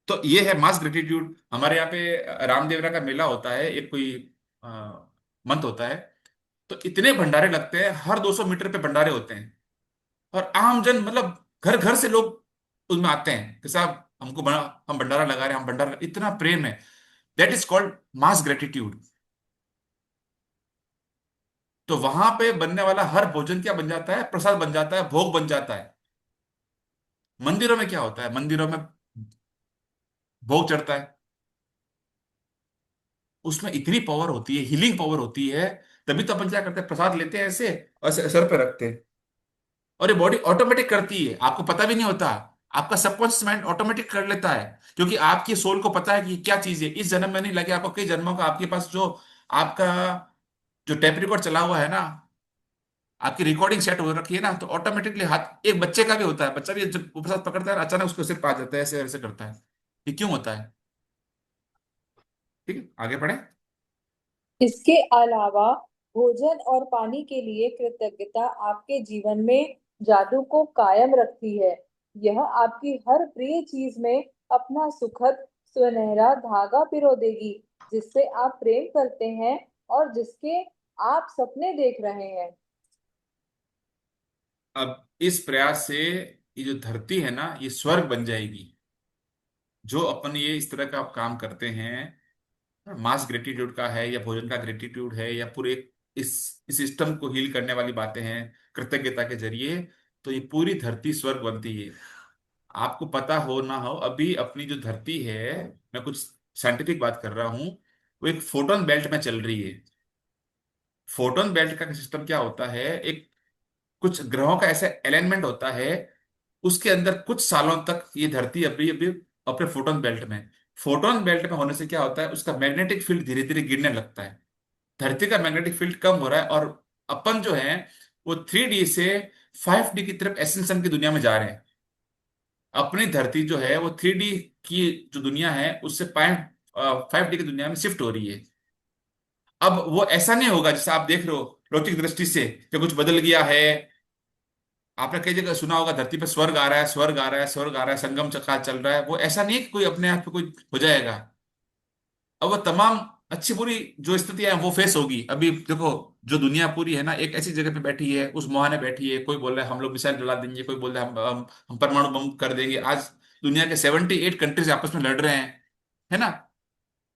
तो ये है मास ग्रेटिट्यूड। हमारे यहाँ पे रामदेवरा का मेला होता है, एक कोई मंथ होता है, तो इतने भंडारे लगते हैं, हर 200 मीटर पे भंडारे होते हैं। और आम जन मतलब घर घर से लोग उसमें आते हैं कि साहब हमको हम भंडारा लगा रहे हैं, हम भंडारा, इतना प्रेम है। That is called mass gratitude. तो वहां पे बनने वाला हर भोजन क्या बन जाता है, प्रसाद बन जाता है, भोग बन जाता है। मंदिरों में क्या होता है, मंदिरों में भोग चढ़ता है, उसमें इतनी पावर होती है, हीलिंग पावर होती है। तभी तो अपन क्या करते हैं, प्रसाद लेते हैं ऐसे और सर पे रखते हैं, और ये बॉडी ऑटोमेटिक करती है, आपको पता भी नहीं होता। आपका सबकॉन्शियस माइंड ऑटोमेटिक कर लेता है, क्योंकि आपकी सोल को पता है कि क्या चीज है। इस जन्म में नहीं लगे, आपको कई जन्मों का आपके पास जो आपका जो टेप रिकॉर्ड चला हुआ है ना, आपकी रिकॉर्डिंग सेट हो रखी है ना, तो ऑटोमेटिकली हाथ, एक बच्चे का भी होता है, बच्चा भी जब वो प्रसाद पकड़ता है अचानक उसको सिर पा जाता है, ऐसे ऐसे करता है। ये क्यों होता है? ठीक है, आगे बढ़े। इसके अलावा भोजन और पानी के लिए कृतज्ञता आपके जीवन में जादू को कायम रखती है। यह आपकी हर प्रिय चीज में अपना सुखद सुनहरा धागा पिरो देगी, जिससे आप प्रेम करते हैं और जिसके आप सपने देख रहे हैं। अब इस प्रयास से ये जो धरती है ना, ये स्वर्ग बन जाएगी। जो अपन ये इस तरह का आप काम करते हैं, मास ग्रेटिट्यूड का है या भोजन का ग्रेटिट्यूड है या पूरे इस सिस्टम को हील करने वाली बातें हैं कृतज्ञता के जरिए, तो ये पूरी धरती स्वर्ग बनती है। आपको पता हो ना हो, अभी अपनी जो धरती है, मैं कुछ साइंटिफिक बात कर रहा हूं, वो एक फोटोन बेल्ट में चल रही है। फोटोन बेल्ट का सिस्टम क्या होता है, एक कुछ ग्रहों का ऐसा अलाइनमेंट होता है, उसके अंदर कुछ सालों तक ये धरती अभी अभी अपने फोटोन बेल्ट में। फोटोन बेल्ट में होने से क्या होता है, उसका मैग्नेटिक फील्ड धीरे धीरे गिरने लगता है। धरती का मैग्नेटिक फील्ड कम हो रहा है, और अपन जो है वो 3D से 5D की तरफ एसेंशन की दुनिया में जा रहे हैं। अपनी धरती जो है वो 3D की जो दुनिया है उससे 5D की दुनिया में शिफ्ट हो रही है। अब वो ऐसा नहीं होगा जैसा आप देख रहे हो लौकिक दृष्टि से कि कुछ बदल गया है। आपने कई जगह सुना होगा धरती पे स्वर्ग आ रहा है, स्वर्ग आ रहा है, स्वर्ग आ रहा है, संगम चक्र चल रहा है। वो ऐसा नहीं है कि कोई अपने आप पे कोई हो जाएगा। अब वो तमाम अच्छी बुरी जो स्थितियां हैं वो फेस होगी। अभी देखो, जो दुनिया पूरी है ना, एक ऐसी जगह पे बैठी है, उस मुहाने बैठी है, कोई बोल रहा है हम लोग मिसाइल डला देंगे, कोई बोल रहा है हम परमाणु बम कर देंगे। आज दुनिया के 78 कंट्रीज आपस में लड़ रहे हैं, है ना।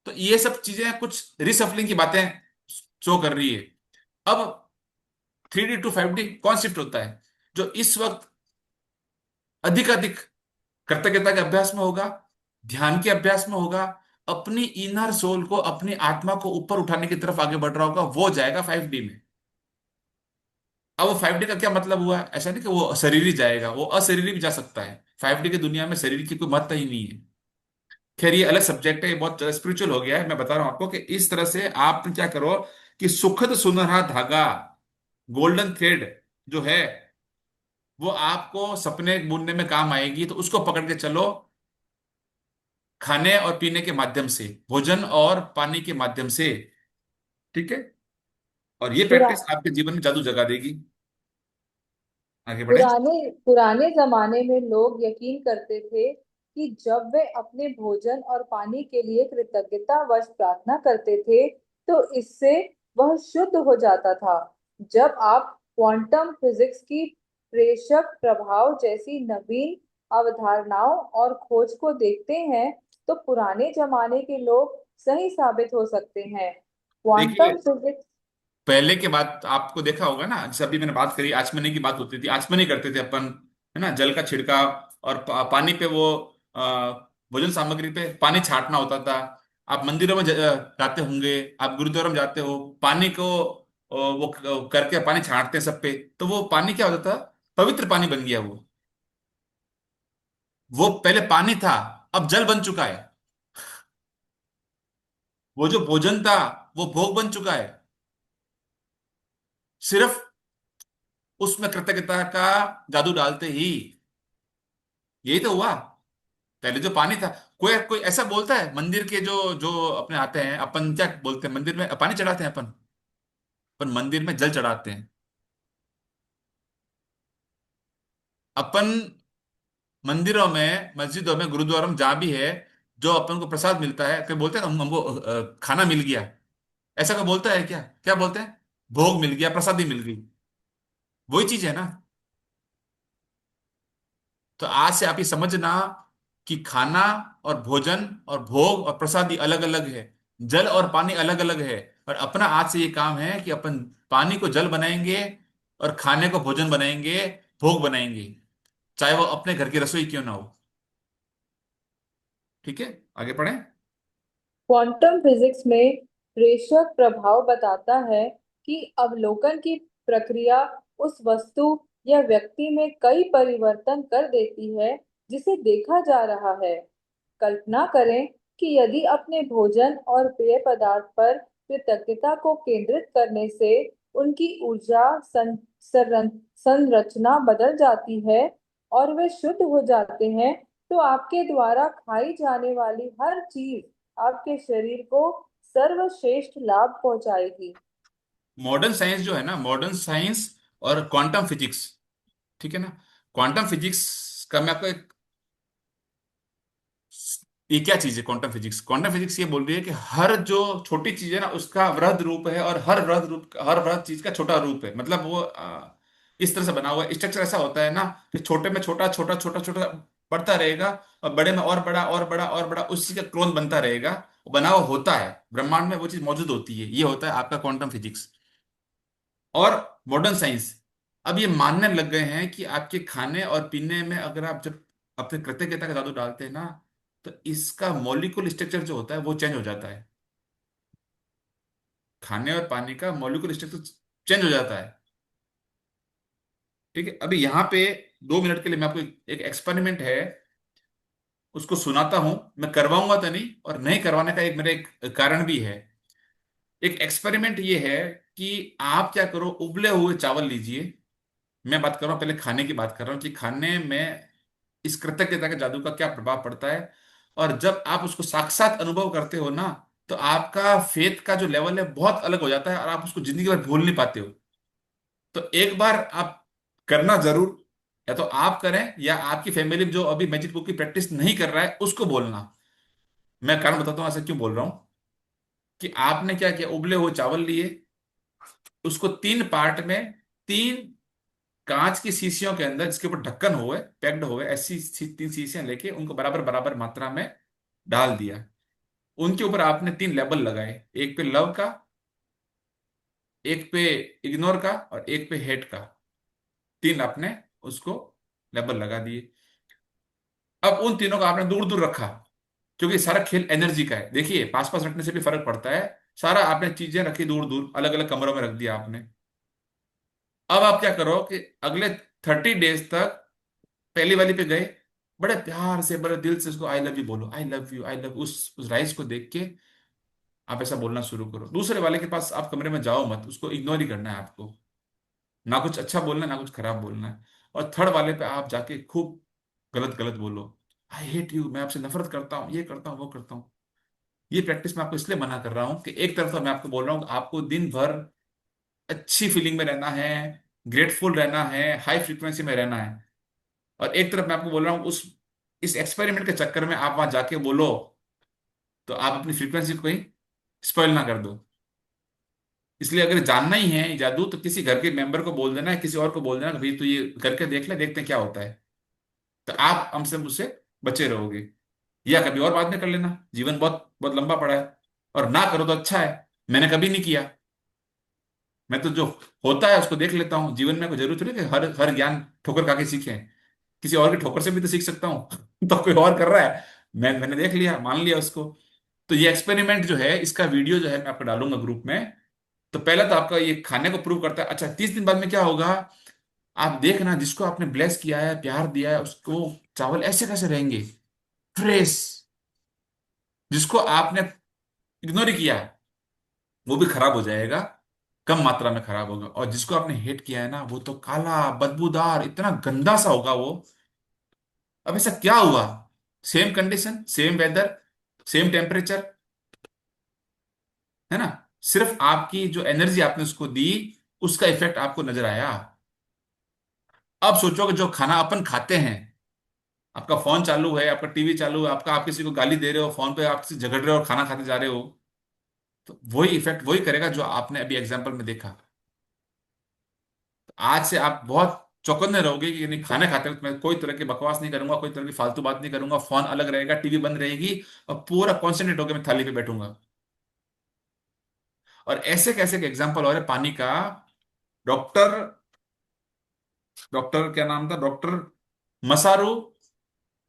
तो ये सब चीजें कुछ रिसफलिंग की बातें शो कर रही है। अब 3D to 5D कौन शिफ्ट होता है, जो इस वक्त अधिक अधिक कृतज्ञता के अभ्यास में होगा, ध्यान के अभ्यास में होगा, अपनी इनर सोल को, अपनी आत्मा को ऊपर उठाने की तरफ आगे बढ़ रहा होगा, वो जाएगा 5D में। अब वो 5D का क्या मतलब हुआ, ऐसा नहीं कि वो शरीर जाएगा, वो अशरीरी भी जा सकता है। 5D की दुनिया में शरीर की कोई महत्ता ही नहीं है। खैर ये अलग सब्जेक्ट है, ये बहुत स्पिरिचुअल हो गया है। मैं बता रहा हूं आपको कि इस तरह से आप क्या करो कि सुखद सुनहरा धागा, गोल्डन थ्रेड जो है, वो आपको सपने बुनने में काम आएगी, तो उसको पकड़ के चलो। खाने और पीने के माध्यम से, भोजन और पानी के माध्यम से। ठीक है। और ये पुरा, प्रैक्टिस आपके जीवन में जादू जगा देगी। आगे बढ़े। पुराने पुराने जमाने में लोग यकीन करते थे कि जब वे अपने भोजन और पानी के लिए कृतज्ञतावश प्रार्थना करते थे, तो इससे वह शुद्ध हो जाता था। जब आप क्वांटम फिजिक्स की प्रेषक प्रभाव जैसी नवीन अवधारणाओं और खोज को देखते हैं, तो पुराने जमाने के लोग सही साबित हो सकते हैं। देखिए, क्वांटम फिजिक्स। पहले के बात आपको देखा होगा ना, जैसे अभी मैंने बात करी, आचमनी की बात होती थी, आचमनी करते थे अपन, है ना, जल का छिड़काव, और पानी पे वो भोजन सामग्री पे पानी छाटना होता था। आप मंदिरों में जाते होंगे, आप गुरुद्वारा में जाते हो, पानी को वो करके पानी छाटते हैं सब पे, तो वो पानी क्या होता था, पवित्र पानी बन गया वो पहले पानी था, अब जल बन चुका है। वो जो भोजन था वो भोग बन चुका है। सिर्फ उसमें कृतज्ञता का जादू डालते ही यही तो हुआ। पहले जो पानी था, कोई कोई ऐसा बोलता है मंदिर के जो जो अपने आते हैं, अपन क्या बोलते हैं, मंदिर में पानी चढ़ाते हैं अपन, अपन मंदिर में जल चढ़ाते हैं। अपन मंदिरों में, मस्जिदों में, गुरुद्वारों में, जहां भी है, जो अपन को प्रसाद मिलता है, कोई बोलते हैं ना, हमको खाना मिल गया, ऐसा कोई बोलता है क्या? क्या बोलते हैं? भोग मिल गया, प्रसादी मिल गई। वही चीज है ना। तो आज से आप ये समझना कि खाना और भोजन और भोग और प्रसादी अलग अलग है, जल और पानी अलग अलग है। और अपना आज से ये काम है कि अपन पानी को जल बनाएंगे और खाने को भोजन बनाएंगे, भोग बनाएंगे, चाहे वो अपने घर की रसोई क्यों ना हो। ठीक है, आगे पढ़ें। क्वांटम फिजिक्स में प्रेषक प्रभाव बताता है कि अवलोकन की प्रक्रिया उस वस्तु या व्यक्ति में कई परिवर्तन कर देती है जिसे देखा जा रहा है। कल्पना करें कि यदि अपने भोजन और पेय पदार्थ पर कृतज्ञता को केंद्रित करने से उनकी ऊर्जा संरचना बदल जाती है और वे शुद्ध हो जाते हैं, तो आपके द्वारा खाई जाने वाली हर चीज आपके शरीर को सर्वश्रेष्ठ लाभ पहुंचाएगी। मॉडर्न साइंस जो है ना, मॉडर्न साइंस और क्वांटम फिजिक्स, ठीक है ना, क्वांटम फिजिक्स का मैं आपको एक, ये क्या चीज है क्वांटम फिजिक्स? क्वांटम फिजिक्स ये बोल रही है कि हर जो छोटी चीज है ना, उसका वृहद रूप है, और हर वृहद रूप, हर वृहद चीज का छोटा रूप है। मतलब वो इस तरह से बना हुआ है, स्ट्रक्चर ऐसा होता है ना, कि छोटे में छोटा, छोटा छोटा छोटा बढ़ता रहेगा, और बड़े में और बड़ा और बड़ा और बड़ा, उसी का क्लोन बनता रहेगा। बना हुआ होता है ब्रह्मांड में, वो चीज मौजूद होती है, ये होता है आपका क्वांटम फिजिक्स। और मॉडर्न साइंस अब ये मानने लग गए हैं कि आपके खाने और पीने में अगर आप जब अपने कृतज्ञता का जादू डालते हैं ना, तो इसका मॉलिक्यूल स्ट्रक्चर जो होता है वो चेंज हो जाता है। खाने और पानी का मॉलिक्यूल स्ट्रक्चर चेंज हो जाता है। ठीक है, अभी यहाँ पे 2 मिनट के लिए मैं आपको एक एक्सपेरिमेंट है, उसको सुनाता हूं। मैं करवाऊंगा तो नहीं, और नहीं करवाने का एक मेरा एक कारण भी है। एक एक्सपेरिमेंट ये है कि आप क्या करो, उबले हुए चावल लीजिए। मैं बात कर रहा हूँ, पहले खाने की बात कर रहा हूँ कि खाने में इस कृतज्ञता के जादू का क्या प्रभाव पड़ता है। और जब आप उसको साक्षात अनुभव करते हो ना, तो आपका फेथ का जो लेवल है बहुत अलग हो जाता है, और आप उसको जिंदगी भर भूल नहीं पाते हो। तो एक बार आप करना जरूर, या तो आप करें, या आपकी फैमिली में जो अभी मैजिक बुक की प्रैक्टिस नहीं कर रहा है उसको बोलना। मैं कारण बताता हूँ ऐसा क्यों बोल रहा हूँ। कि आपने क्या किया, उबले हुए चावल लिए, उसको 3 पार्ट में, 3 कांच की शीशियों के अंदर, जिसके ऊपर ढक्कन हुए, पैक्ड हुए, ऐसी 3 शीशियां लेके उनको बराबर बराबर मात्रा में डाल दिया। उनके ऊपर आपने 3 लेबल लगाए, एक पे लव का, एक पे इग्नोर का, और एक पे हेट का। 3 आपने उसको लेबल लगा दिए। अब उन तीनों को आपने दूर दूर रखा, क्योंकि सारा खेल एनर्जी का है। देखिए, पास पास रखने से भी फर्क पड़ता है। सारा आपने चीजें रखी दूर दूर, अलग अलग कमरों में रख दिया आपने। अब आप क्या करो कि अगले 30 डेज तक पहली वाली पे गए, बड़े प्यार से, बड़े दिल से उसको आई लव यू बोलो, I love you, I love, उस राइस को देख के आप ऐसा बोलना शुरू करो। दूसरे वाले के पास आप कमरे में जाओ मत, उसको इग्नोर ही करना है आपको। ना कुछ अच्छा बोलना है, ना कुछ खराब बोलना है। और थर्ड वाले पे आप जाके खूब गलत गलत बोलो, आई हेट यू, मैं आपसे नफरत करता हूँ, ये करता हूँ, वो करता हूँ। ये प्रैक्टिस मैं आपको इसलिए मना कर रहा हूँ कि एक तरफ तो मैं आपको बोल रहा हूँ कि आपको दिन भर अच्छी फीलिंग में रहना है, ग्रेटफुल रहना है, हाई फ्रीक्वेंसी में रहना है। और एक तरफ मैं आपको बोल रहा हूँ, उस इस एक्सपेरिमेंट के चक्कर में आप वहां जाके बोलो, तो आप अपनी फ्रीक्वेंसी को कहीं स्पॉइल ना कर दो। इसलिए अगर जानना ही है ये जादू, तो किसी घर के मेंबर को बोल देना है, किसी और को बोल देना कि भाई तू ये करके देख ले, देखते हैं क्या होता है। तो आप हमसे मुझसे बचे रहोगे। या कभी और बाद में कर लेना, जीवन बहुत बहुत लंबा पड़ा है। और ना करो तो अच्छा है, मैंने कभी नहीं किया। मैं तो जो होता है उसको देख लेता हूँ। जीवन में कोई जरूरत नहीं कि हर हर ज्ञान ठोकर खा के सीखे। किसी और की ठोकर से भी तो सीख सकता हूँ। तो कोई और कर रहा है, मैंने देख लिया, मान लिया उसको। तो ये एक्सपेरिमेंट जो है, इसका वीडियो जो है मैं आपको डालूंगा ग्रुप में। तो पहला तो आपका ये खाने को प्रूव करता है। अच्छा, 30 दिन बाद में क्या होगा, आप देखना, जिसको आपने ब्लेस किया है, प्यार दिया है, उसको चावल ऐसे कैसे रहेंगे, फ्रेश। जिसको आपने इग्नोर किया है, वो भी खराब हो जाएगा, कम मात्रा में खराब होगा। और जिसको आपने हेट किया है ना, वो तो काला बदबूदार इतना गंदा सा होगा वो। अब ऐसा क्या हुआ, same condition, same weather, same temperature, है ना, सिर्फ आपकी जो एनर्जी आपने उसको दी, उसका इफेक्ट आपको नजर आया। अब सोचो कि जो खाना अपन खाते हैं, आपका फोन चालू है, आपका टीवी चालू है, आपका, आप किसी को गाली दे रहे हो फोन पे, आप किसी से झगड़ रहे हो और खाना खाते जा रहे हो, तो वही इफेक्ट वही करेगा जो आपने अभी एग्जाम्पल में देखा। तो आज से आप बहुत चौकन्ने रहोगे कि नहीं, खाने खाते वक्त मैं कोई तरह की बकवास नहीं करूंगा, कोई तरह की फालतू बात नहीं करूंगा, फोन अलग रहेगा, टीवी बंद रहेगी, और पूरा कॉन्सेंट्रेट होकर मैं थाली पे बैठूंगा। और ऐसे कैसे एग्जाम्पल और है पानी का। डॉक्टर डॉक्टर क्या नाम था, डॉक्टर मसारू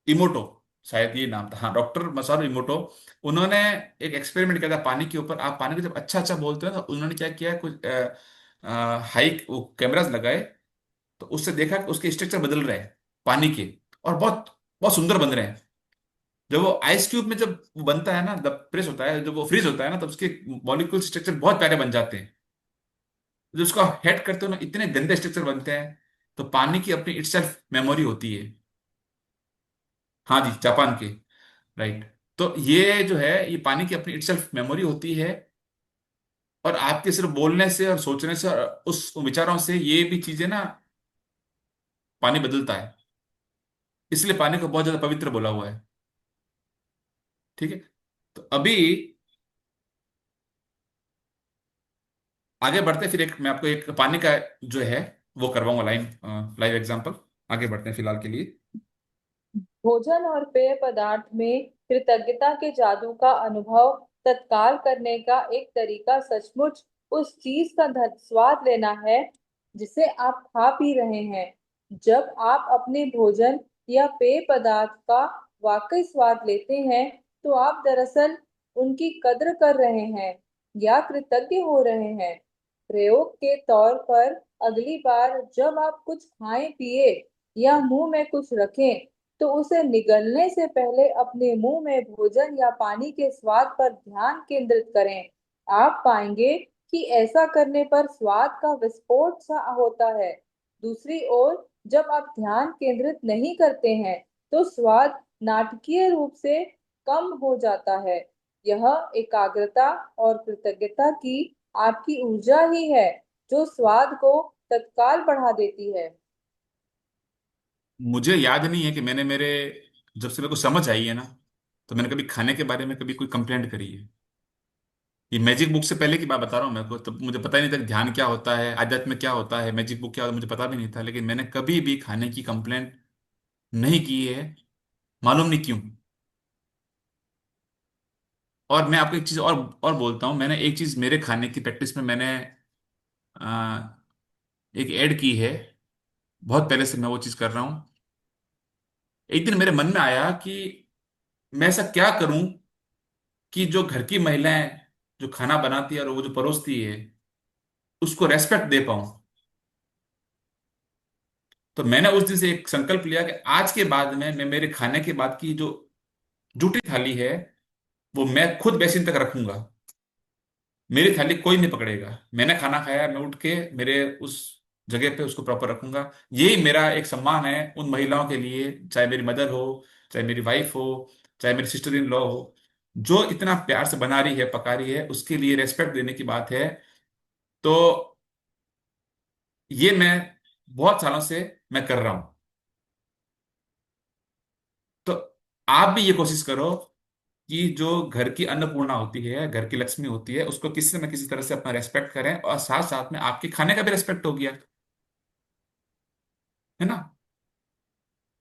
इमोटो, शायद ये नाम था, हाँ, डॉक्टर मसारू इमोटो। उन्होंने एक एक्सपेरिमेंट किया था पानी के ऊपर। आप पानी को जब अच्छा अच्छा बोलते हो, तो उन्होंने क्या किया, कुछ हाई वो कैमरास लगाए, तो उससे देखा कि उसके स्ट्रक्चर बदल रहे हैं पानी के, और बहुत बहुत सुंदर बन रहे हैं। जब वो आइस क्यूब में जब वो बनता है ना, जब प्रेस होता है, जब वो फ्रीज होता है ना, तब उसके मॉलिक्यूल स्ट्रक्चर बहुत प्यारे बन जाते हैं। जब उसको हेड करते हो ना, इतने गंदे स्ट्रक्चर बनते हैं। तो पानी की अपनी इटसेल्फ मेमोरी होती है। हाँ जी, जापान के, राइट। तो ये जो है, ये पानी की अपनी इटसेल्फ मेमोरी होती है। और आपके सिर्फ बोलने से और सोचने से और उस विचारों से ये भी चीजें ना, पानी बदलता है। इसलिए पानी को बहुत ज्यादा पवित्र बोला हुआ है। ठीक है। तो अभी आगे बढ़ते हैं, फिर एक मैं आपको एक पानी का जो है वो करवाऊंगा लाइव एग्जांपल। आगे बढ़ते हैं फिलहाल के लिए। भोजन और पेय पदार्थ में कृतज्ञता के जादू का अनुभव तत्काल करने का एक तरीका सचमुच उस चीज का स्वाद लेना है जिसे आप खा पी रहे हैं। जब आप अपने भोजन या पेय पदार्थ का वाकई स्वाद लेते हैं, तो आप दरअसल उनकी कद्र कर रहे हैं या कृतज्ञ हो रहे हैं। प्रयोग के तौर पर, अगली बार जब आप कुछ खाएं पिए या मुंह में कुछ रखें, तो उसे निगलने से पहले अपने मुंह में भोजन या पानी के स्वाद पर ध्यान केंद्रित करें। आप पाएंगे कि ऐसा करने पर स्वाद का विस्फोट सा होता है। दूसरी ओर, जब आप ध्यान केंद्रित नहीं करते हैं, तो स्वाद नाटकीय रूप से कम हो जाता है। यह एकाग्रता और कृतज्ञता की आपकी ऊर्जा ही है जो स्वाद को तत्काल बढ़ा देती है। मुझे याद नहीं है कि मैंने मेरे, जब से मेरे को समझ आई है ना, तो मैंने कभी खाने के बारे में कभी कोई कंप्लेंट करी है। ये मैजिक बुक से पहले की बात बता रहा हूँ, मेरे को तब मुझे पता ही नहीं था कि ध्यान क्या होता है, आध्यात्म क्या होता है, मैजिक बुक क्या होता है, मुझे पता भी नहीं था। लेकिन मैंने कभी भी खाने की कंप्लेंट नहीं की है, मालूम नहीं क्यों। और मैं आपको एक चीज और बोलता हूँ, मैंने एक चीज मेरे खाने की प्रैक्टिस में मैंने आ, एक ऐड की है। बहुत पहले से मैं वो चीज कर रहा हूँ। एक दिन मेरे मन में आया कि मैं ऐसा क्या करूं कि जो घर की महिलाएं जो खाना बनाती है और वो जो परोसती है, उसको रेस्पेक्ट दे पाऊं। तो मैंने उस दिन से एक संकल्प लिया कि आज के बाद में मैं मेरे खाने के बाद की जो जूठी थाली है, वो मैं खुद बेसिन तक रखूंगा। मेरी थाली कोई नहीं पकड़ेगा। मैंने खाना खाया, मैं उठ के मेरे उस जगह पे उसको प्रॉपर रखूंगा। यही मेरा एक सम्मान है उन महिलाओं के लिए, चाहे मेरी मदर हो, चाहे मेरी वाइफ हो, चाहे मेरी सिस्टर इन लॉ हो, जो इतना प्यार से बना रही है, पका रही है, उसके लिए रेस्पेक्ट देने की बात है। तो ये मैं बहुत सालों से मैं कर रहा हूं। तो आप भी ये कोशिश करो कि जो घर की अन्नपूर्णा होती है, घर की लक्ष्मी होती है, उसको किसी न किसी तरह से अपना रेस्पेक्ट करें, और साथ साथ में आपके खाने का भी रेस्पेक्ट हो गया, है ना।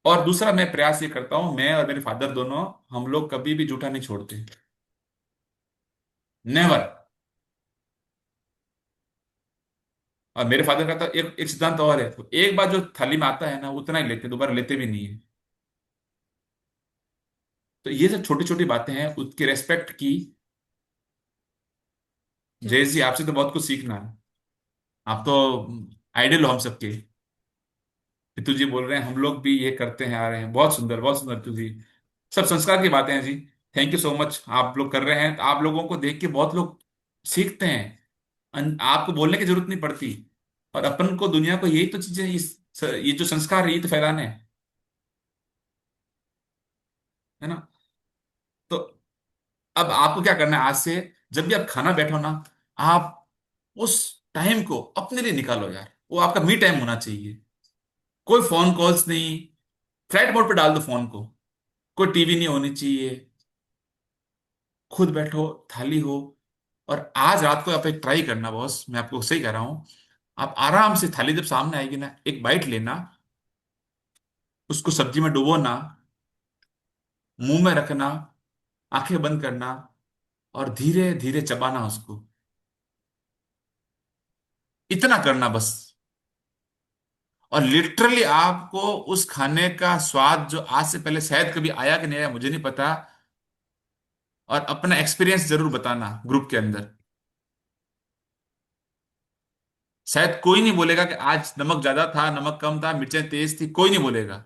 और दूसरा मैं प्रयास ये करता हूं, मैं और मेरे फादर दोनों, हम लोग कभी भी जूठा नहीं छोड़ते। नेवर। और मेरे फादर का तो एक एक सिद्धांत और है, तो एक बार जो थाली में आता है ना उतना ही लेते, दोबारा लेते भी नहीं है। तो ये सब छोटी छोटी बातें हैं, उसकी रेस्पेक्ट की। जय जी, आपसे तो बहुत कुछ सीखना है। आप तो आइडल हो हम सबके। रितु जी बोल रहे हैं हम लोग भी ये करते हैं आ रहे हैं, बहुत सुंदर बहुत सुंदर रितु जी। सब संस्कार की बातें हैं जी। थैंक यू सो मच, आप लोग कर रहे हैं, तो आप लोगों को देख के बहुत लोग सीखते हैं। आपको बोलने की जरूरत नहीं पड़ती। और अपन को दुनिया को यही तो चीजें, ये जो संस्कार है, ये तो फैलाने हैं, है ना। तो अब आपको क्या करना है आज से, जब भी आप खाना बैठो ना, आप उस टाइम को अपने लिए निकालो यार, वो आपका मी टाइम होना चाहिए। कोई फोन कॉल्स नहीं, फ्लाइट मोड पे डाल दो फोन को। कोई टीवी नहीं होनी चाहिए। खुद बैठो, थाली हो। और आज रात को आप एक ट्राई करना बॉस, मैं आपको सही कह रहा हूं। आप आराम से थाली जब सामने आएगी ना, एक बाइट लेना, उसको सब्जी में डुबोना, मुंह में रखना, आंखें बंद करना, और धीरे धीरे चबाना उसको। इतना करना बस। और लिटरली आपको उस खाने का स्वाद, जो आज से पहले शायद कभी आया कि नहीं आया मुझे नहीं पता, और अपना एक्सपीरियंस जरूर बताना ग्रुप के अंदर। शायद कोई नहीं बोलेगा कि आज नमक ज्यादा था, नमक कम था, मिर्चें तेज थी, कोई नहीं बोलेगा।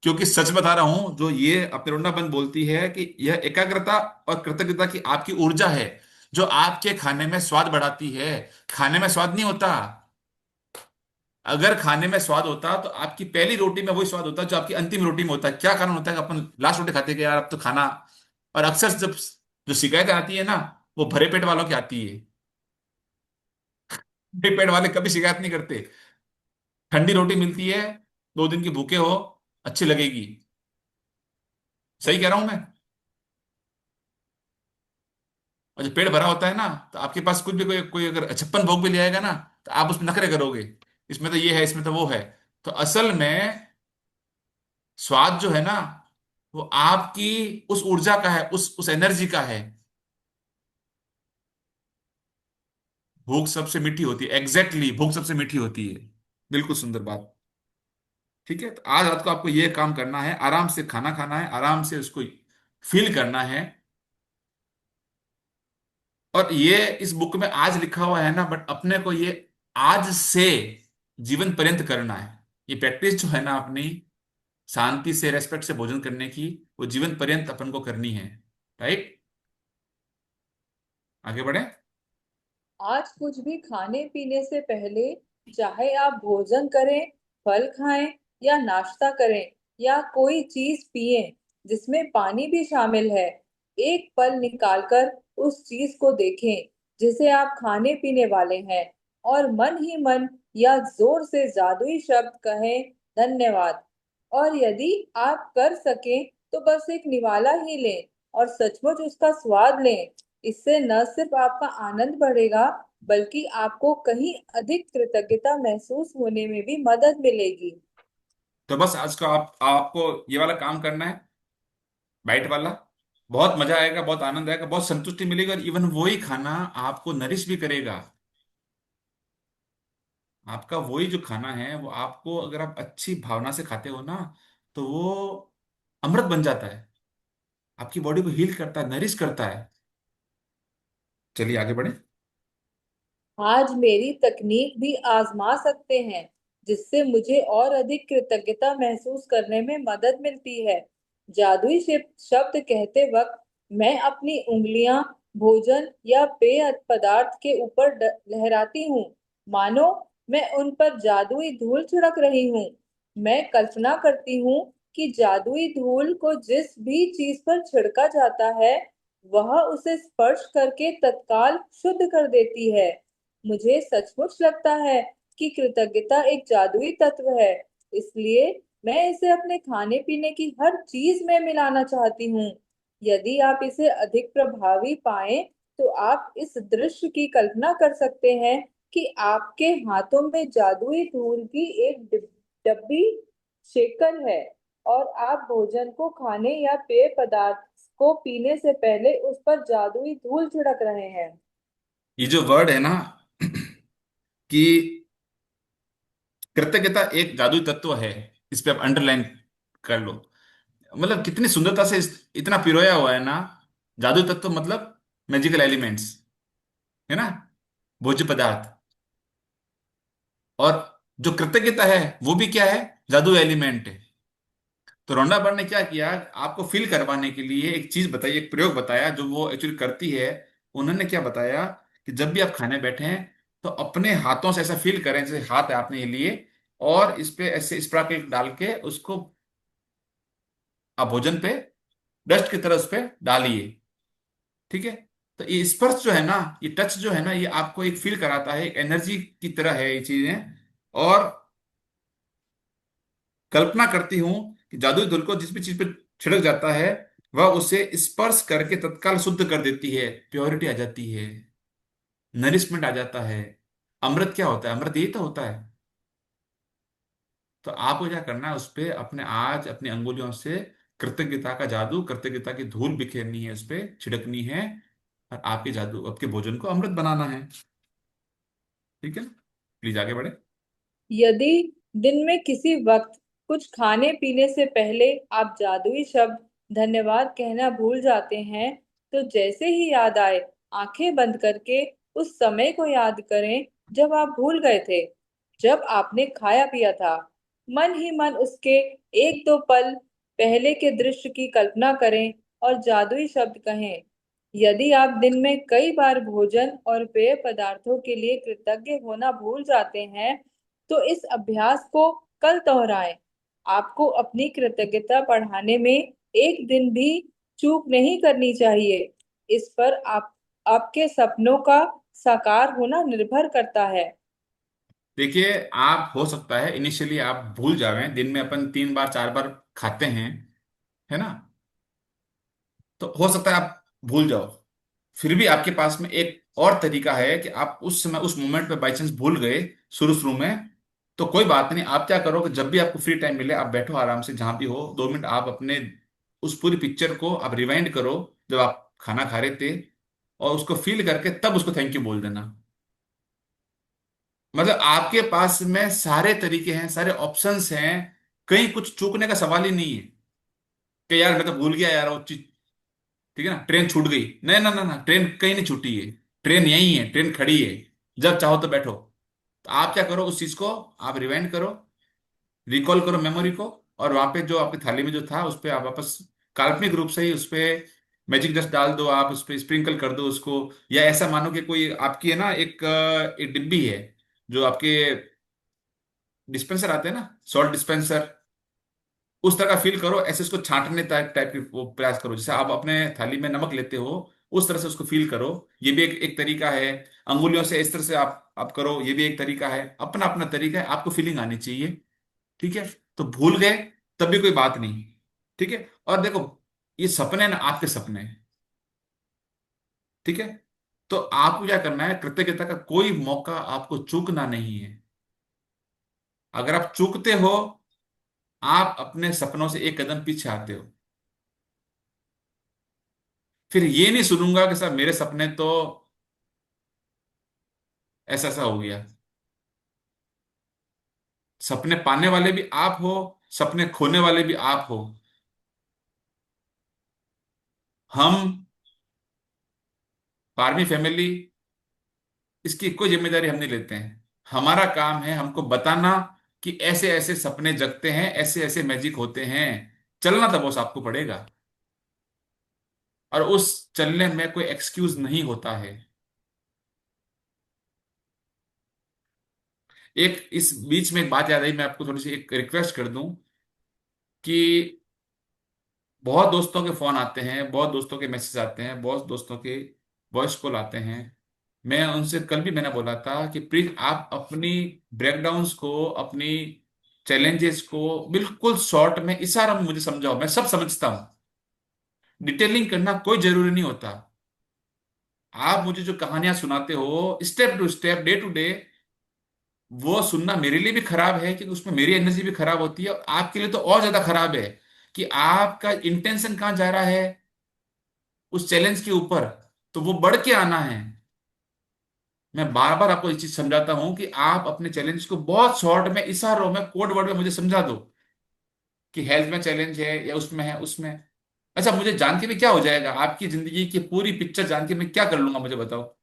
क्योंकि सच बता रहा हूं, जो ये अपेरोनाबंद बोलती है कि यह एकाग्रता और कृतज्ञता की आपकी ऊर्जा है, जो आपके खाने में स्वाद बढ़ाती है। खाने में स्वाद नहीं होता। अगर खाने में स्वाद होता तो आपकी पहली रोटी में वही स्वाद होता जो आपकी अंतिम रोटी में होता है। क्या कारण होता है कि अपन लास्ट रोटी खाते हैं कि यार अब तो खाना। और अक्सर जब जो शिकायत आती है ना, वो भरे पेट वालों की आती है। भरे पेट वाले कभी शिकायत नहीं करते। ठंडी रोटी मिलती है, 2 दिन की भूखे हो, अच्छी लगेगी। सही कह रहा हूं मैं। और जब पेट भरा होता है ना, तो आपके पास कुछ भी, कोई कोई अगर 56 भोग भी ले आएगा ना, तो आप उसमें नखरे करोगे। इसमें तो ये है, इसमें तो वो है। तो असल में स्वाद जो है ना, वो आपकी उस ऊर्जा का है, उस एनर्जी का है। भूख सबसे मीठी होती है, एग्जैक्टली भूख सबसे मीठी होती है। बिल्कुल सुंदर बात। ठीक है, तो आज रात को आपको ये काम करना है, आराम से खाना खाना है, आराम से उसको फील करना है। और ये इस बुक में आज लिखा हुआ है ना, बट अपने को ये आज से जीवन पर्यंत करना है। ये प्रैक्टिस जो है ना अपनी, शांति से रेस्पेक्ट से भोजन करने की, वो जीवन पर्यंत अपन को करनी है। राइट। आगे बढ़े। आज कुछ भी खाने पीने से पहले, चाहे आप भोजन करें, फल खाएं या नाश्ता करें या कोई चीज पिएं जिसमें पानी भी शामिल है, एक पल निकालकर उस चीज को देखें जिसे आप खाने पीने वाले हैं, और मन ही मन या जोर से जादुई शब्द कहें, धन्यवाद। और यदि आप कर सकें तो बस एक निवाला ही लें और सचमुच उसका स्वाद लें। इससे न सिर्फ आपका आनंद बढ़ेगा, बल्कि आपको कहीं अधिक कृतज्ञता महसूस होने में भी मदद मिलेगी। तो बस आज का आपको ये वाला काम करना है, बाइट वाला। बहुत मजा आएगा, बहुत आनंद आएगा, बहुत संतुष्टि मिलेगी, और इवन वही खाना आपको नरिश भी करेगा। आपका वही जो खाना है, वो आपको, अगर आप अच्छी भावना से खाते हो ना, तो वो अमृत बन जाता है। आपकी बॉडी को हील करता है, नरिश करता है। चलिए आगे बढ़े। आज मेरी तकनीक भी आजमा सकते हैं, जिससे मुझे और अधिक कृतज्ञता महसूस करने में मदद मिलती है। जादुई शब्द कहते वक्त मैं अपनी उंगलियां भोजन या पेय पदार्थ के ऊपर लहराती हूँ, मानो मैं उन पर जादुई धूल छिड़क रही हूँ। मैं कल्पना करती हूँ कि जादुई धूल को जिस भी चीज पर छिड़का जाता है, वह उसे स्पर्श करके तत्काल शुद्ध कर देती है। मुझे सचमुच लगता है कि कृतज्ञता एक जादुई तत्व है, इसलिए मैं इसे अपने खाने पीने की हर चीज में मिलाना चाहती हूँ। यदि आप इसे अधिक प्रभावी पाएं, तो आप इस दृश्य की कल्पना कर सकते हैं कि आपके हाथों में जादुई धूल की एक डब्बी शेकर है, और आप भोजन को खाने या पेय पदार्थ को पीने से पहले उस पर जादुई धूल छिड़क रहे हैं। ये जो वर्ड है ना कि कृतज्ञता एक जादुई तत्व है, इस पे आप अंडरलाइन कर लो। मतलब कितनी सुंदरता से इतना पिरोया हुआ है ना। जादुई तत्व मतलब मैजिकल एलिमेंट्स, है ना, भोज्य पदार्थ। और जो कृतज्ञता है वो भी क्या है, जादू एलिमेंट है। तो रोंडा बर्न ने क्या किया, आपको फील करवाने के लिए एक चीज बताई, एक प्रयोग बताया जो वो एक्चुअली करती है। उन्होंने क्या बताया कि जब भी आप खाने बैठे हैं तो अपने हाथों से ऐसा फील करें जैसे हाथ है आपने ये लिए, और इस पे ऐसे स्प्राकल डाल के उसको आप भोजन पे डस्ट की तरह उस पे डालिए। ठीक है। तो ये स्पर्श जो है ना, ये टच जो है ना, ये आपको एक फील कराता है, एक एनर्जी की तरह है ये चीजें। और कल्पना करती हूँ कि जादुई धूल को जिस भी चीज पे छिड़क जाता है वह उसे स्पर्श करके तत्काल शुद्ध कर देती है, प्योरिटी आ जाती है, नरिशमेंट आ जाता है। अमृत क्या होता है, अमृत यही तो होता है। तो आपको क्या करना है, उस पे अपने आज अपनी अंगुलियों से कृतज्ञता का जादू, कृतज्ञता की धूल बिखेरनी है, उस पे छिड़कनी है, और आपके जादू, आपके भोजन को अमृत बनाना है। ठीक है, प्लीज आगे बढ़े। यदि दिन में किसी वक्त कुछ खाने पीने से पहले आप जादुई शब्द धन्यवाद कहना भूल जाते हैं, तो जैसे ही याद आए, आंखें बंद करके उस समय को याद करें जब आप भूल गए थे, जब आपने खाया पिया था। मन ही मन उसके एक दो पल पहले के दृश्य की कल्पना करें और जादुई शब्द कहें। यदि आप दिन में कई बार भोजन और पेय पदार्थों के लिए कृतज्ञ होना भूल जाते हैं, तो इस अभ्यास को कल दोहराएं। आपको अपनी कृतज्ञता बढ़ाने में एक दिन भी चूक नहीं करनी चाहिए। इस पर आपके सपनों का साकार होना निर्भर करता है। देखिए, आप हो सकता है इनिशियली आप भूल जावें, दिन में अपन 3 बार 4 बार खाते हैं, है ना। तो हो सकता है आप भूल जाओ। फिर भी आपके पास में एक और तरीका है कि आप उस समय उस मोमेंट पे बाई चांस भूल गए शुरू शुरू में, तो कोई बात नहीं। आप क्या करो कि जब भी आपको फ्री टाइम मिले आप बैठो आराम से, जहां भी हो 2 मिनट आप अपने उस पूरी पिक्चर को आप रिवाइंड करो, जब आप खाना खा रहे थे, और उसको फील करके तब उसको थैंक यू बोल देना। मतलब आपके पास में सारे तरीके हैं, सारे ऑप्शंस हैं, कहीं कुछ चूकने का सवाल ही नहीं है कि यार मैं तो भूल गया यार वो चीज। ठीक है ना, ट्रेन छूट गई, नहीं ना ना ना, ट्रेन कहीं नहीं छूटी है, ट्रेन यही है, ट्रेन खड़ी है, जब चाहो तो बैठो। तो आप क्या करो, उस चीज को आप रिवाइंड करो, रिकॉल करो मेमोरी को, और वहां पे जो आपकी थाली में जो था उस पे आप वापस काल्पनिक रूप से ही उस पे मैजिक डस्ट डाल दो, आप उस पे स्प्रिंकल कर दो उसको। या ऐसा मानो कि कोई आपकी है ना एक डिब्बी है, जो आपके डिस्पेंसर आते हैं ना, सॉल्ट डिस्पेंसर, उस तरह का फील करो, ऐसे उसको छांटने टाइप टाइप की वो प्रयास करो, जैसे आप अपने थाली में नमक लेते हो उस तरह से उसको फील करो। ये भी एक तरीका है। अंगुलियों से इस तरह से आप करो, ये भी एक तरीका है, अपना अपना तरीका है, आपको फीलिंग आनी चाहिए। ठीक है। तो भूल गए तब भी कोई बात नहीं। ठीक है। और देखो, ये सपने ना आपके सपने हैं। ठीक है। तो आपको क्या करना है, कृतज्ञता का कोई मौका आपको चूकना नहीं है। अगर आप चूकते हो, आप अपने सपनों से एक कदम पीछे आते हो। फिर ये नहीं सुनूंगा कि साहब मेरे सपने तो ऐसा ऐसा हो गया। सपने पाने वाले भी आप हो, सपने खोने वाले भी आप हो। हम फार्मी फैमिली, इसकी कोई जिम्मेदारी हम नहीं लेते हैं। हमारा काम है हमको बताना कि ऐसे ऐसे सपने जगते हैं, ऐसे ऐसे मैजिक होते हैं। चलना तो बस आपको पड़ेगा, और उस चलने में कोई एक्सक्यूज नहीं होता है। एक इस बीच में एक बात याद आई, मैं आपको थोड़ी सी एक रिक्वेस्ट कर दूं कि बहुत दोस्तों के फोन आते हैं, बहुत दोस्तों के मैसेज आते हैं, बहुत दोस्तों के वॉइस कॉल आते हैं। मैं उनसे कल भी मैंने बोला था कि प्लीज आप अपनी ब्रेकडाउन्स को, अपनी चैलेंजेस को बिल्कुल शॉर्ट में, इशारा में मुझे समझाओ, मैं सब समझता हूँ। डिटेलिंग करना कोई जरूरी नहीं होता। आप मुझे जो कहानियां सुनाते हो step to step, day to day, वो सुनना मेरे लिए भी खराब है, क्योंकि उसमें मेरी एनर्जी भी खराब होती है, और आपके लिए तो और ज्यादा खराब है कि आपका इंटेंशन कहाँ जा रहा है उस चैलेंज के ऊपर। तो वो बढ़ के आना है। मैं बार बार आपको ये चीज समझाता हूं कि आप अपने चैलेंज को बहुत शॉर्ट में, इशारों में, कोड वर्ड में मुझे समझा दो कि हेल्थ में चैलेंज है या उसमें है, उसमें। अच्छा, मुझे जान के भी क्या हो जाएगा? आपकी जिंदगी की पूरी पिक्चर जान के मैं क्या कर लूंगा, मुझे बताओ।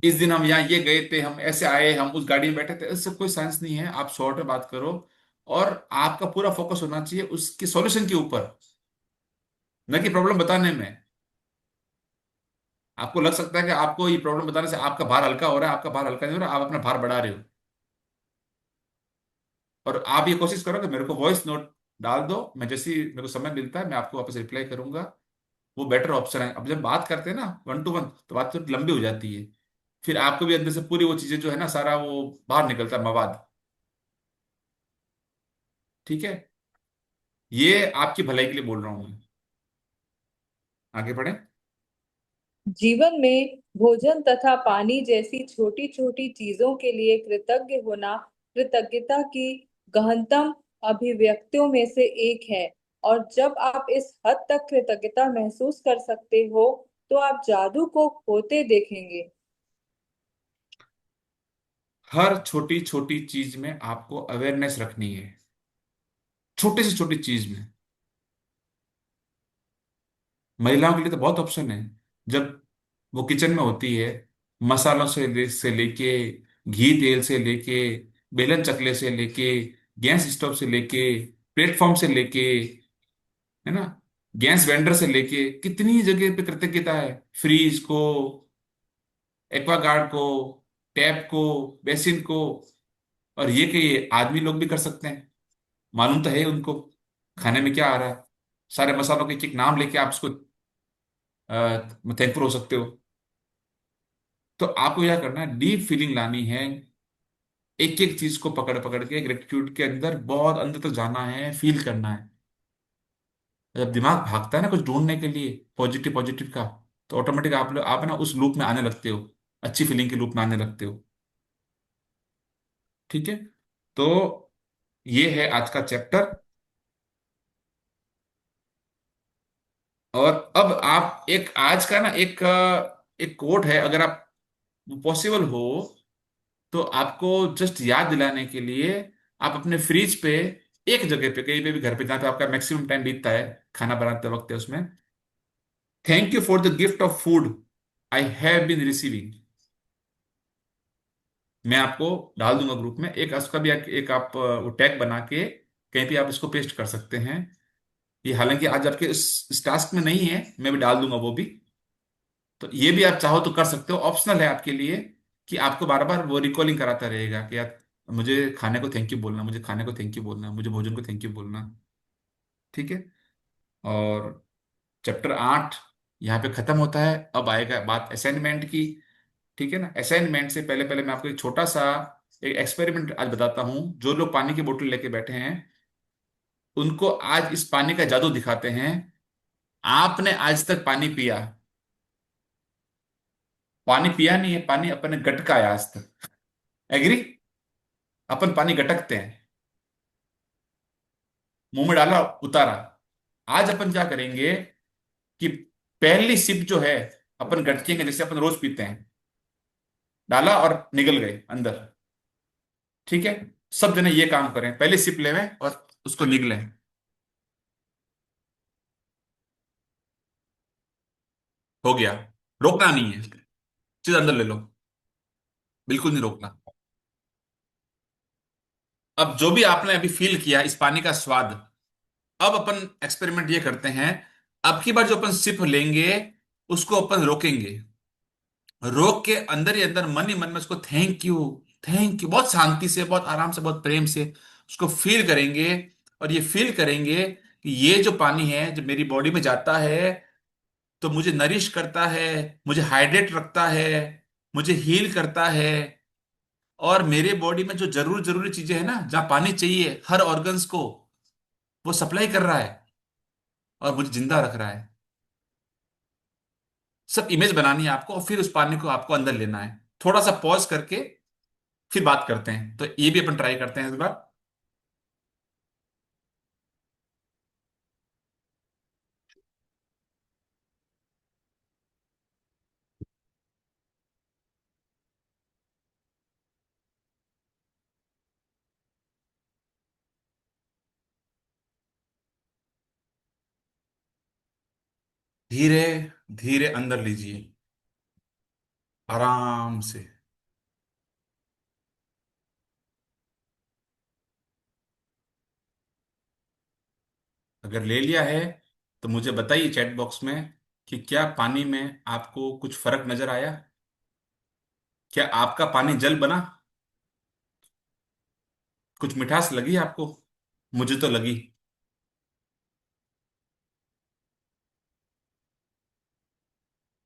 इस दिन हम यहाँ ये गए थे, हम ऐसे आए, हम उस गाड़ी में बैठे थे, इससे कोई साइंस नहीं है। आप शॉर्ट में बात करो, और आपका पूरा फोकस होना चाहिए उसके सॉल्यूशन के ऊपर, न कि प्रॉब्लम बताने में। आपको लग सकता है कि आपको ये प्रॉब्लम बताने से आपका भार हल्का हो रहा है, आपका भार हल्का नहीं हो रहा, आप अपना भार बढ़ा रहे हो। और आप ये कोशिश करो कि मेरे को वॉइस नोट डाल दो, मैं जैसे ही मेरे को समय मिलता है मैं आपको वापस रिप्लाई करूंगा। वो बेटर ऑप्शन है। अब जब बात करते हैं ना वन टू वन, तो बात तो लंबी हो जाती है, फिर आपको भी अंदर से पूरी वो चीजें जो है ना, सारा वो बाहर निकलता है मवाद। ठीक है, ये आपकी भलाई के लिए बोल रहा हूं मैं। आगे बढ़े। जीवन में भोजन तथा पानी जैसी छोटी छोटी चीजों के लिए कृतज्ञ होना कृतज्ञता की गहनतम अभिव्यक्तियों में से एक है। और जब आप इस हद तक कृतज्ञता महसूस कर सकते हो, तो आप जादू को होते देखेंगे। हर छोटी छोटी चीज में आपको अवेयरनेस रखनी है, छोटी से छोटी चीज में। महिलाओं के लिए तो बहुत ऑप्शन है। जब वो किचन में होती है, मसालों से लेके, घी तेल से लेके, बेलन चकले से लेके, गैस स्टोव से लेके, प्लेटफॉर्म से लेके, है ना, गैस वेंडर से लेके, कितनी जगह पे कृतज्ञता है। फ्रीज को, एक्वागार्ड को, टैप को, बेसिन को। और ये कि ये आदमी लोग भी कर सकते हैं, मालूम तो है उनको खाने में क्या आ रहा है। सारे मसालों के एक एक नाम लेके आप उसको थैंकफुल हो सकते हो। तो आपको क्या करना है, डीप फीलिंग लानी है, एक एक चीज को पकड़ पकड़ के ग्रेटिट्यूड के अंदर बहुत अंदर तक जाना है, फील करना है। जब दिमाग भागता है ना कुछ ढूंढने के लिए पॉजिटिव पॉजिटिव का, तो ऑटोमेटिक आप ना उस लूप में आने लगते हो, अच्छी फीलिंग के लूप में आने लगते हो। ठीक है। तो ये है आज का चैप्टर। और अब आप एक आज का ना एक कोट है, अगर आप पॉसिबल हो तो आपको जस्ट याद दिलाने के लिए, आप अपने फ्रिज पे, एक जगह पे कहीं पे भी घर पे जहाँ पे आपका मैक्सिमम टाइम बीतता है खाना बनाते वक्त है उसमें, thank you for the gift of food I have been receiving. मैं आपको डाल दूंगा ग्रुप में, एक उसका भी एक आप वो टैग बना के कहीं भी आप इसको पेस्ट कर सकते हैं। ये हालांकि आज आपके इस टास्क में नहीं है, मैं भी डाल दूंगा वो भी। तो ये भी आप चाहो तो कर सकते हो, ऑप्शनल है आपके लिए, कि आपको बार बार वो रिकॉलिंग कराता रहेगा कि यार मुझे खाने को थैंक यू बोलना, मुझे खाने को थैंक यू बोलना, मुझे भोजन को थैंक यू बोलना। ठीक है। और चैप्टर 8 यहाँ पे खत्म होता है। अब आएगा बात असाइनमेंट की। ठीक है ना। असाइनमेंट से पहले पहले मैं आपको एक छोटा सा एक एक्सपेरिमेंट आज बताता हूँ। जो लोग पानी की बोतल लेके बैठे हैं, उनको आज इस पानी का जादू दिखाते हैं। आपने आज तक पानी पिया, पानी पिया नहीं है, पानी अपने गटका है आज तक। एग्री? अपन पानी गटकते हैं, मुंह में डाला, उतारा। आज अपन क्या करेंगे कि पहली सिप जो है, अपन गटकेंगे जैसे अपन रोज पीते हैं, डाला और निगल गए अंदर। ठीक है। सब जने ये काम करें, पहले सिप लेवें और उसको निगलें। हो गया। रोकना नहीं है, चीज अंदर ले लो, बिल्कुल नहीं रोकना। अब जो भी आपने अभी फील किया इस पानी का स्वाद, अब अपन एक्सपेरिमेंट ये करते हैं, अब की बार जो अपन सिप लेंगे उसको अपन रोकेंगे। रोक के अंदर ही अंदर मन ही मन में उसको थैंक यू, थैंक यू, बहुत शांति से, बहुत आराम से, बहुत प्रेम से उसको फील करेंगे। और ये फील करेंगे कि ये जो पानी है जब मेरी बॉडी में जाता है, तो मुझे नरिश करता है, मुझे हाइड्रेट रखता है, मुझे हील करता है। और मेरे बॉडी में जो जरूर जरूरी चीजें हैं ना, जहाँ पानी चाहिए हर ऑर्गन्स को, वो सप्लाई कर रहा है और मुझे जिंदा रख रहा है। सब इमेज बनानी है आपको, और फिर उस पानी को आपको अंदर लेना है, थोड़ा सा पॉज करके। फिर बात करते हैं, तो ये भी अपन ट्राई करते हैं इस बार। धीरे धीरे अंदर लीजिए, आराम से। अगर ले लिया है तो मुझे बताइए चैट बॉक्स में कि क्या पानी में आपको कुछ फर्क नजर आया। क्या आपका पानी जल बना? कुछ मिठास लगी आपको? मुझे तो लगी।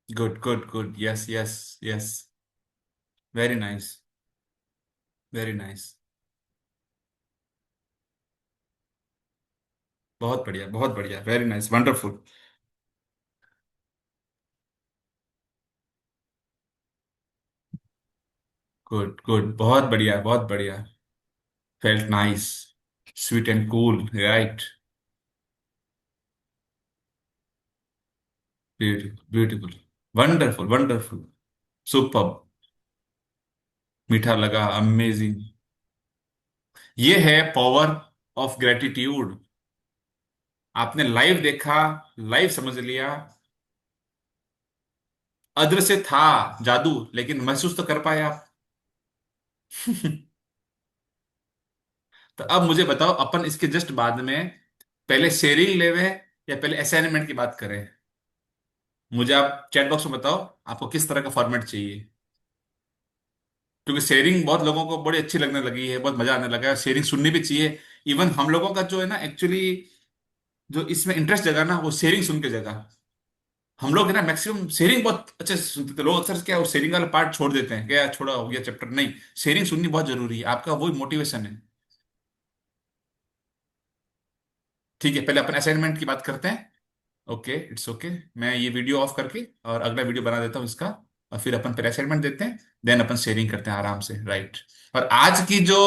Good good good, yes yes yes. Very nice, very nice. बहुत बढ़िया, very nice, wonderful. Good good, बहुत बढ़िया, बहुत बढ़िया। Felt nice, sweet and cool, right. Beautiful beautiful, wonderful wonderful, super. मीठा लगा, अमेजिंग। ये है पावर ऑफ ग्रेटिट्यूड। आपने लाइव देखा, लाइव समझ लिया। अदृश्य था जादू, लेकिन महसूस तो कर पाए आप। तो अब मुझे बताओ, अपन इसके जस्ट बाद में पहले शेयरिंग लेवे या पहले असाइनमेंट की बात करें? मुझे आप चैट बॉक्स में बताओ आपको किस तरह का फॉर्मेट चाहिए। क्योंकि शेयरिंग बहुत लोगों को बड़ी अच्छी लगने लगी है, बहुत मजा आने लगा है, शेयरिंग सुननी भी चाहिए। इवन हम लोगों का जो है ना एक्चुअली, जो इसमें इंटरेस्ट जगा ना, वो शेयरिंग सुन के जगा। हम लोग है ना मैक्सिमम शेयरिंग बहुत अच्छे से सुनते थे, लोग अक्सर क्या वो शेयरिंग वाला पार्ट छोड़ देते हैं, क्या छोड़ा हो गया चैप्टर, नहीं। शेयरिंग सुननी बहुत जरूरी है, आपका वही मोटिवेशन है। ठीक है, पहले अपन असाइनमेंट की बात करते हैं। Okay, it's okay. मैं ये वीडियो ऑफ करके और अगला वीडियो बना देता हूँ इसका, और फिर अपन फिर असाइनमेंट देते हैं, देन अपन शेयरिंग करते हैं आराम से, राइट। और आज की जो